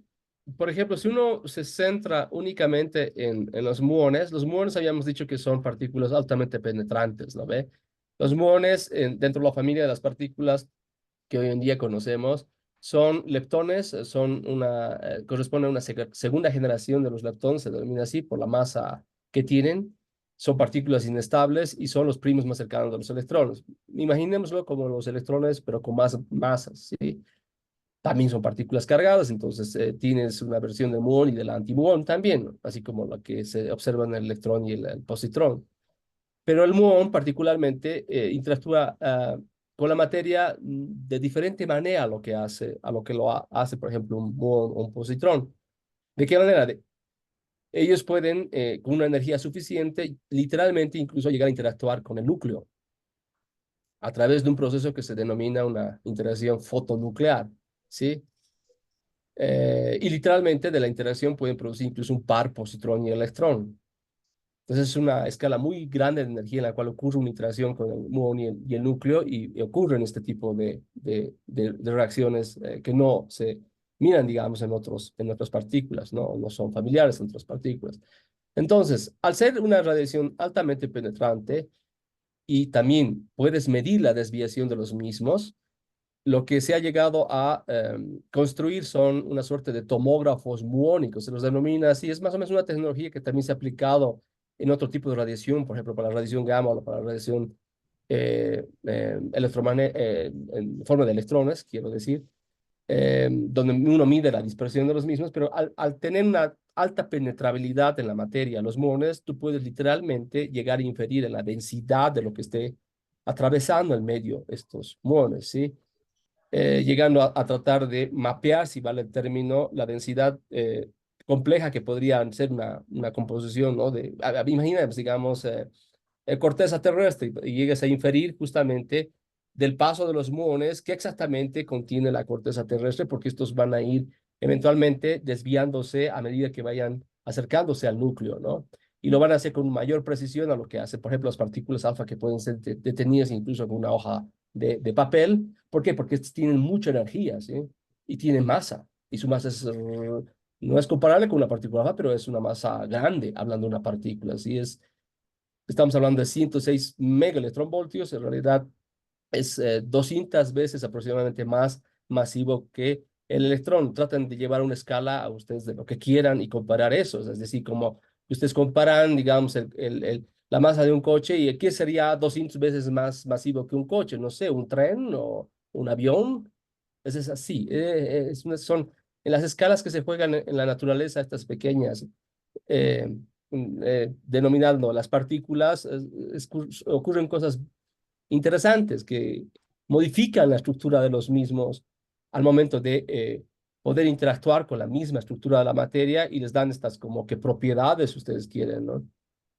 [SPEAKER 5] por ejemplo, si uno se centra únicamente en los muones habíamos dicho que son partículas altamente penetrantes, ¿no ve? Los muones, dentro de la familia de las partículas que hoy en día conocemos, son leptones, corresponden a una segunda generación de los leptones, se denomina así por la masa que tienen. Son partículas inestables y son los primos más cercanos de los electrones. Imaginémoslo como los electrones, pero con más masas, ¿sí? También son partículas cargadas, entonces tienes una versión del muón y del antimuón también, ¿no? Así como la que se observa en el electrón y el positrón. Pero el muón particularmente interactúa con la materia de diferente manera a lo que hace, por ejemplo, un muón o un positrón. ¿De qué manera? Ellos pueden, con una energía suficiente, literalmente incluso llegar a interactuar con el núcleo a través de un proceso que se denomina una interacción fotonuclear, ¿sí? Y literalmente de la interacción pueden producir incluso un par positrón y electrón. Entonces es una escala muy grande de energía en la cual ocurre una interacción con el muón y el núcleo y ocurren este tipo de reacciones que no se miran, digamos, en otras partículas, ¿no? No son familiares en otras partículas. Entonces, al ser una radiación altamente penetrante y también puedes medir la desviación de los mismos, lo que se ha llegado a construir son una suerte de tomógrafos muónicos, se los denomina así. Es más o menos una tecnología que también se ha aplicado en otro tipo de radiación, por ejemplo, para la radiación gamma o para la radiación en forma de electrones, quiero decir, donde uno mide la dispersión de los mismos, pero al tener una alta penetrabilidad en la materia, los muones, tú puedes literalmente llegar a inferir en la densidad de lo que esté atravesando el medio estos muones, ¿sí? Llegando a tratar de mapear, si vale el término, la densidad compleja que podría ser una composición, ¿no? Imaginemos, digamos, corteza terrestre y llegues a inferir justamente del paso de los muones qué exactamente contiene la corteza terrestre, porque estos van a ir eventualmente desviándose a medida que vayan acercándose al núcleo, ¿no? Y lo van a hacer con mayor precisión a lo que hace, por ejemplo, las partículas alfa que pueden ser detenidas incluso con una hoja de papel. ¿Por qué? Porque estos tienen mucha energía, ¿sí? Y tienen masa. Y su masa no es comparable con una partícula alfa, pero es una masa grande, hablando de una partícula, ¿sí? Estamos hablando de 106 megaelectronvoltios, en realidad es 200 veces aproximadamente más masivo que el electrón. Tratan de llevar una escala a ustedes de lo que quieran y comparar eso. Es decir, como ustedes comparan, digamos, la masa de un coche y ¿qué sería 200 veces más masivo que un coche? No sé, un tren o un avión. Es así. Son en las escalas que se juegan en la naturaleza, estas pequeñas, eh, denominando las partículas, ocurren cosas interesantes que modifican la estructura de los mismos al momento de poder interactuar con la misma estructura de la materia y les dan estas como que propiedades, si ustedes quieren, ¿no?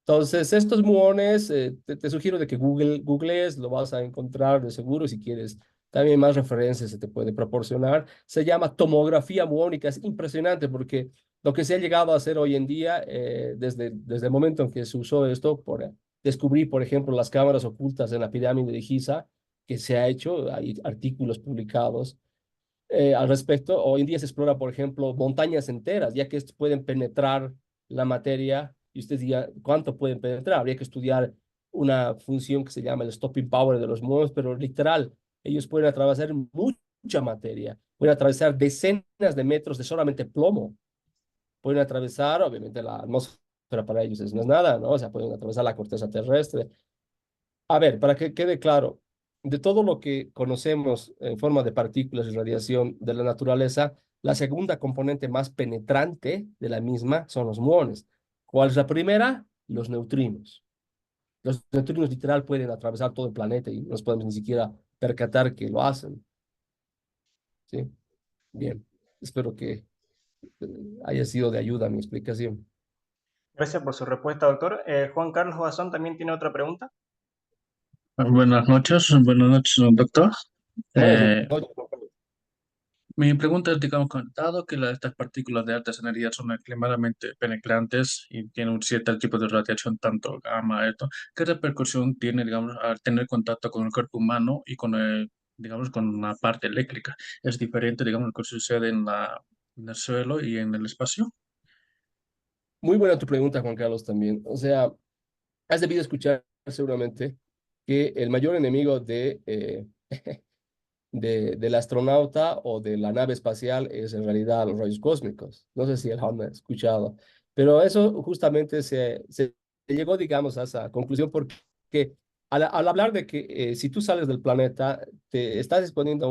[SPEAKER 5] Entonces, estos muones, te sugiero de que googlees, lo vas a encontrar de seguro si quieres. También más referencias se te puede proporcionar. Se llama tomografía muónica. Es impresionante porque lo que se ha llegado a hacer hoy en día, desde el momento en que se usó esto, por descubrir, por ejemplo, las cámaras ocultas en la pirámide de Giza, que se ha hecho, hay artículos publicados al respecto. Hoy en día se explora, por ejemplo, montañas enteras, ya que pueden penetrar la materia y usted diga cuánto pueden penetrar. Habría que estudiar una función que se llama el stopping power de los muones, pero literal, ellos pueden atravesar mucha materia, pueden atravesar decenas de metros de solamente plomo, pueden atravesar, obviamente, la atmósfera para ellos no es nada, ¿no? O sea, pueden atravesar la corteza terrestre. A ver, para que quede claro, de todo lo que conocemos en forma de partículas y radiación de la naturaleza, la segunda componente más penetrante de la misma son los muones. ¿Cuál es la primera? Los neutrinos. Los neutrinos literal pueden atravesar todo el planeta y no nos podemos ni siquiera percatar que lo hacen. ¿Sí? Bien, espero que haya sido de ayuda mi explicación.
[SPEAKER 1] Gracias por su respuesta, doctor. Juan Carlos Bazán también tiene otra pregunta.
[SPEAKER 9] Buenas noches, doctor.
[SPEAKER 5] Buenas
[SPEAKER 9] Eh,
[SPEAKER 5] noches.
[SPEAKER 9] Mi pregunta es, digamos, dado que estas partículas de altas energías son extremadamente penetrantes y tienen un cierto tipo de radiación, tanto gamma, esto, ¿qué repercusión tiene, digamos, al tener contacto con el cuerpo humano y con digamos, con la parte eléctrica? ¿Es diferente, digamos, lo que sucede en el suelo y en el espacio?
[SPEAKER 5] Muy buena tu pregunta, Juan Carlos, también. O sea, has debido escuchar seguramente que el mayor enemigo del astronauta o de la nave espacial es en realidad los rayos cósmicos. No sé si el han escuchado, pero eso justamente se llegó, digamos, a esa conclusión porque al hablar de que si tú sales del planeta, te estás exponiendo a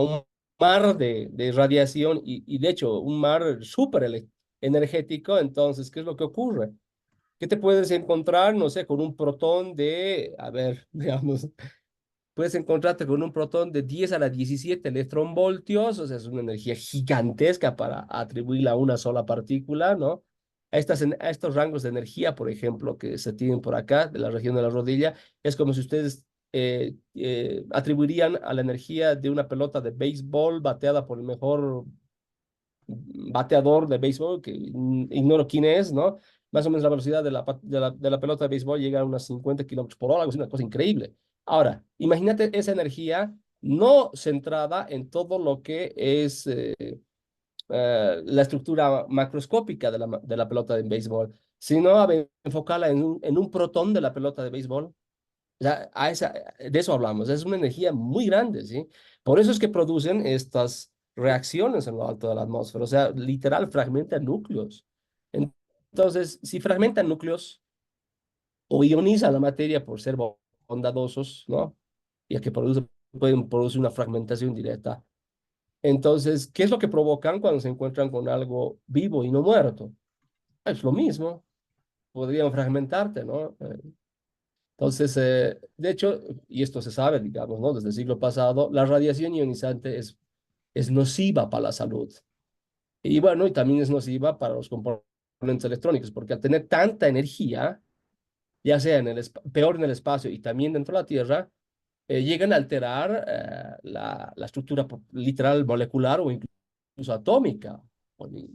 [SPEAKER 5] un mar de radiación y de hecho un mar súper energético. Entonces, ¿qué es lo que ocurre? ¿Qué te puedes encontrar? No sé, con un protón de, a ver, digamos, puedes encontrarte con un protón de 10 a la 17 electronvoltios, o sea, es una energía gigantesca para atribuirla a una sola partícula, ¿no? A estos rangos de energía, por ejemplo, que se tienen por acá, de la región de la rodilla, es como si ustedes atribuirían a la energía de una pelota de béisbol bateada por el mejor bateador de béisbol, que ignoro quién es, ¿no? Más o menos la velocidad de la pelota de béisbol llega a unos 50 kilómetros por hora, algo así, una cosa increíble. Ahora, imagínate esa energía no centrada en todo lo que es la estructura macroscópica de la pelota de béisbol, sino a enfocarla en un protón de la pelota de béisbol. O sea, de eso hablamos, es una energía muy grande, ¿sí? Por eso es que producen estas reacciones en lo alto de la atmósfera, o sea, literal fragmentan núcleos. Entonces, si fragmentan núcleos o ionizan la materia por ser bondadosos, ¿no? Ya que pueden producir una fragmentación directa. Entonces, ¿qué es lo que provocan cuando se encuentran con algo vivo y no muerto? Es lo mismo, podrían fragmentarte, ¿no? Entonces, de hecho, y esto se sabe, digamos, ¿no? Desde el siglo pasado, la radiación ionizante es nociva para la salud. Y bueno, y también es nociva para los componentes electrónicos, porque al tener tanta energía, ya sea peor en el espacio y también dentro de la Tierra, llegan a alterar la estructura literal molecular o incluso atómica,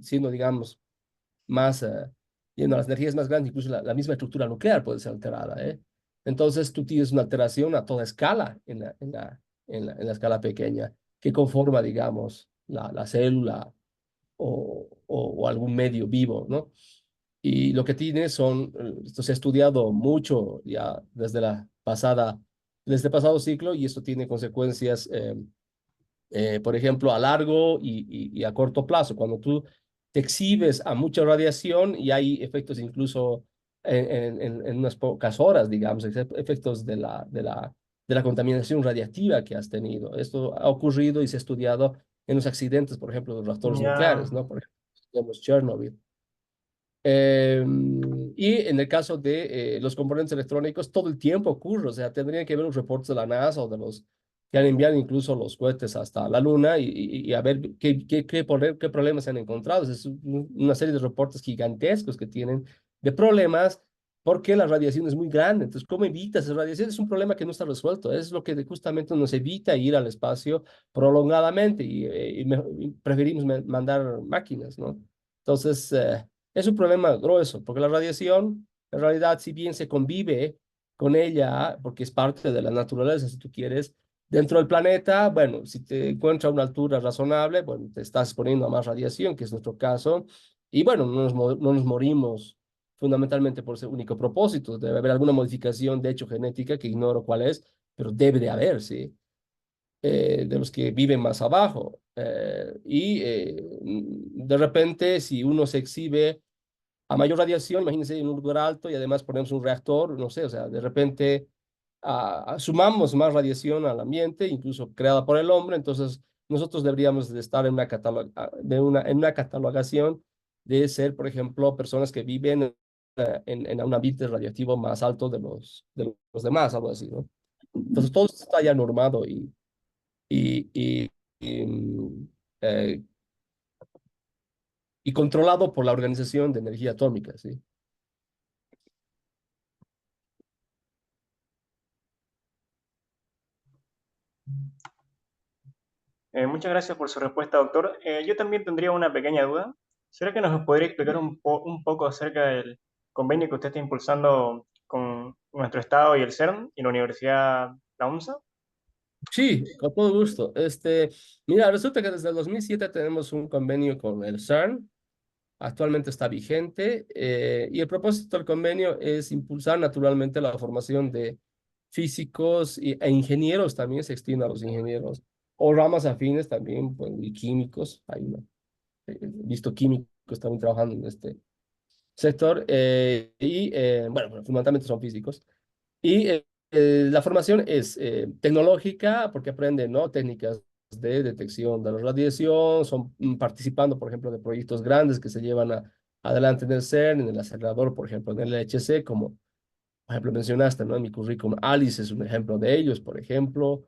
[SPEAKER 5] siendo, digamos, más, yendo a las energías más grandes, incluso la misma estructura nuclear puede ser alterada, ¿eh? Entonces tú tienes una alteración a toda escala en la escala pequeña que conforma, digamos, la célula o algún medio vivo, ¿no? Y lo que tiene esto se ha estudiado mucho ya desde el pasado ciclo, y esto tiene consecuencias, por ejemplo, a largo y a corto plazo. Cuando tú te exhibes a mucha radiación y hay efectos incluso en unas pocas horas, digamos, efectos de la contaminación radiactiva que has tenido. Esto ha ocurrido y se ha estudiado en los accidentes, por ejemplo, de los reactores
[SPEAKER 1] Ya,
[SPEAKER 5] nucleares, ¿no? Por ejemplo, tenemos Chernobyl. Eh, y en el caso de los componentes electrónicos, todo el tiempo ocurre, o sea, tendrían que ver los reportes de la NASA o que han enviado incluso los cohetes hasta la Luna y a ver qué problemas se han encontrado. Es una serie de reportes gigantescos que tienen de problemas porque la radiación es muy grande. Entonces, ¿cómo evitas esa radiación? Es un problema que no está resuelto. Es lo que justamente nos evita ir al espacio prolongadamente y preferimos mandar máquinas, ¿no? Entonces, es un problema grueso porque la radiación, en realidad, si bien se convive con ella, porque es parte de la naturaleza, si tú quieres, dentro del planeta, bueno, si te encuentras a una altura razonable, bueno, te estás exponiendo a más radiación, que es nuestro caso, y bueno, no nos morimos fundamentalmente por ese único propósito. Debe haber alguna modificación, de hecho, genética, que ignoro cuál es, pero debe de haber, ¿sí? De los que viven más abajo. De repente, si uno se exhibe a mayor radiación, imagínense en un lugar alto y además ponemos un reactor, no sé, o sea, de repente sumamos más radiación al ambiente, incluso creada por el hombre, entonces nosotros deberíamos de estar en una catalogación de ser, por ejemplo, personas que viven en un ambiente radiactivo más alto de los demás, algo así, ¿no? Entonces todo esto está ya normado y, y, y, mm, eh, y controlado por la Organización de Energía Atómica, ¿sí?
[SPEAKER 1] Muchas gracias por su respuesta, doctor. Yo también tendría una pequeña duda. ¿Será que nos podría explicar un poco acerca del convenio que usted está impulsando con nuestro estado y el CERN y la Universidad La UNSA?
[SPEAKER 5] Sí, con todo gusto. Mira, resulta que desde el 2007 tenemos un convenio con el CERN, actualmente está vigente, y el propósito del convenio es impulsar naturalmente la formación de físicos e ingenieros, también se extiende a los ingenieros, o ramas afines también, pues, y químicos, he visto químicos también trabajando en este sector, bueno, fundamentalmente son físicos. Y la formación es tecnológica porque aprenden, ¿no? Técnicas de detección de la radiación, son participando, por ejemplo, de proyectos grandes que se llevan adelante en el CERN, en el acelerador, por ejemplo, en el LHC, como, por ejemplo, mencionaste, ¿no? En mi currículum, ALICE es un ejemplo de ellos, por ejemplo.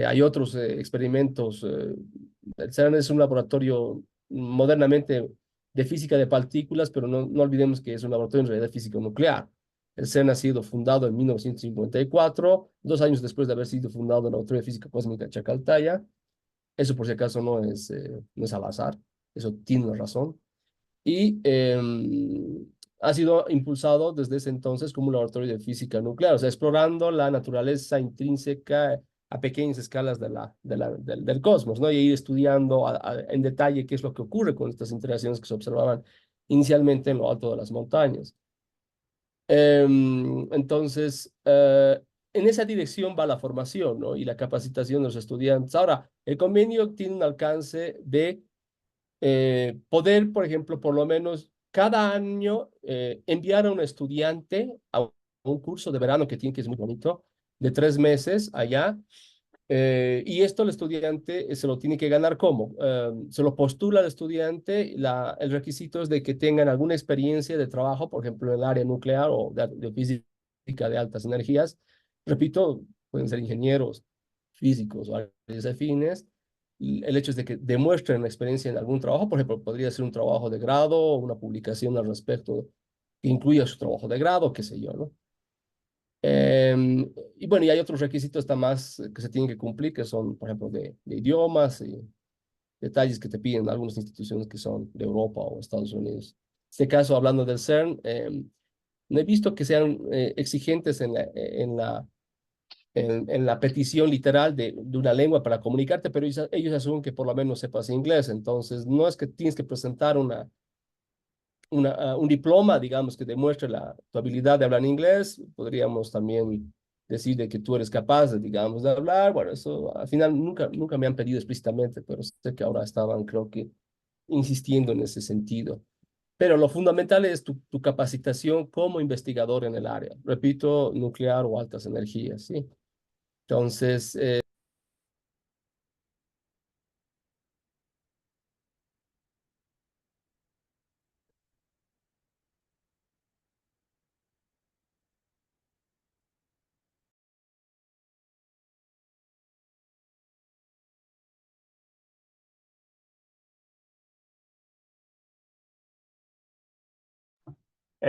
[SPEAKER 5] Hay otros experimentos. El CERN es un laboratorio modernamente de física de partículas, pero no olvidemos que es un laboratorio en realidad físico nuclear. El CERN ha sido fundado en 1954, 2 años después de haber sido fundado el Laboratorio de Física Cósmica de Chacaltaya. Eso por si acaso no es al azar, eso tiene una razón y ha sido impulsado desde ese entonces como un laboratorio de física nuclear, o sea, explorando la naturaleza intrínseca a pequeñas escalas del cosmos, ¿no? Y ir estudiando en detalle qué es lo que ocurre con estas interacciones que se observaban inicialmente en lo alto de las montañas. Entonces, en esa dirección va la formación, ¿no? Y la capacitación de los estudiantes. Ahora, el convenio tiene un alcance de poder, por ejemplo, por lo menos cada año enviar a un estudiante a un curso de verano que es muy bonito, de 3 meses allá. Y esto el estudiante se lo tiene que ganar ¿cómo? Se lo postula al estudiante, el requisito es de que tengan alguna experiencia de trabajo, por ejemplo, en el área nuclear o de física de altas energías. Repito, pueden ser ingenieros, físicos o áreas afines. El hecho es de que demuestren la experiencia en algún trabajo, por ejemplo, podría ser un trabajo de grado o una publicación al respecto que incluya su trabajo de grado, qué sé yo, ¿no? Y bueno, y hay otros requisitos más que se tienen que cumplir, que son, por ejemplo, de idiomas y detalles que te piden algunas instituciones que son de Europa o Estados Unidos. En este caso, hablando del CERN, no he visto que sean exigentes en la petición literal de una lengua para comunicarte, pero ellos asumen que por lo menos sepas inglés. Entonces, no es que tienes que presentar un diploma, digamos, que demuestre tu habilidad de hablar en inglés. Podríamos también decir de que tú eres capaz, digamos, de hablar. Bueno, eso al final nunca me han pedido explícitamente, pero sé que ahora estaban, creo que, insistiendo en ese sentido. Pero lo fundamental es tu capacitación como investigador en el área. Repito, nuclear o altas energías, ¿sí? Entonces,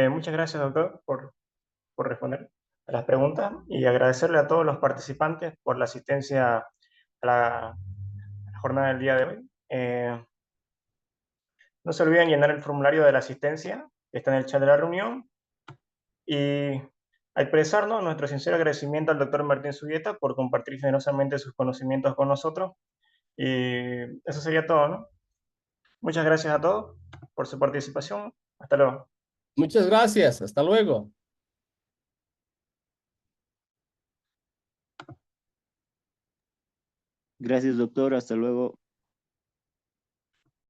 [SPEAKER 1] Muchas gracias, doctor, por responder a las preguntas y agradecerle a todos los participantes por la asistencia a la jornada del día de hoy. No se olviden llenar el formulario de la asistencia que está en el chat de la reunión y a expresarnos nuestro sincero agradecimiento al doctor Martín Subieta por compartir generosamente sus conocimientos con nosotros. Y eso sería todo, ¿no? Muchas gracias a todos por su participación. Hasta luego.
[SPEAKER 5] Muchas gracias. Hasta luego.
[SPEAKER 4] Gracias, doctor. Hasta luego.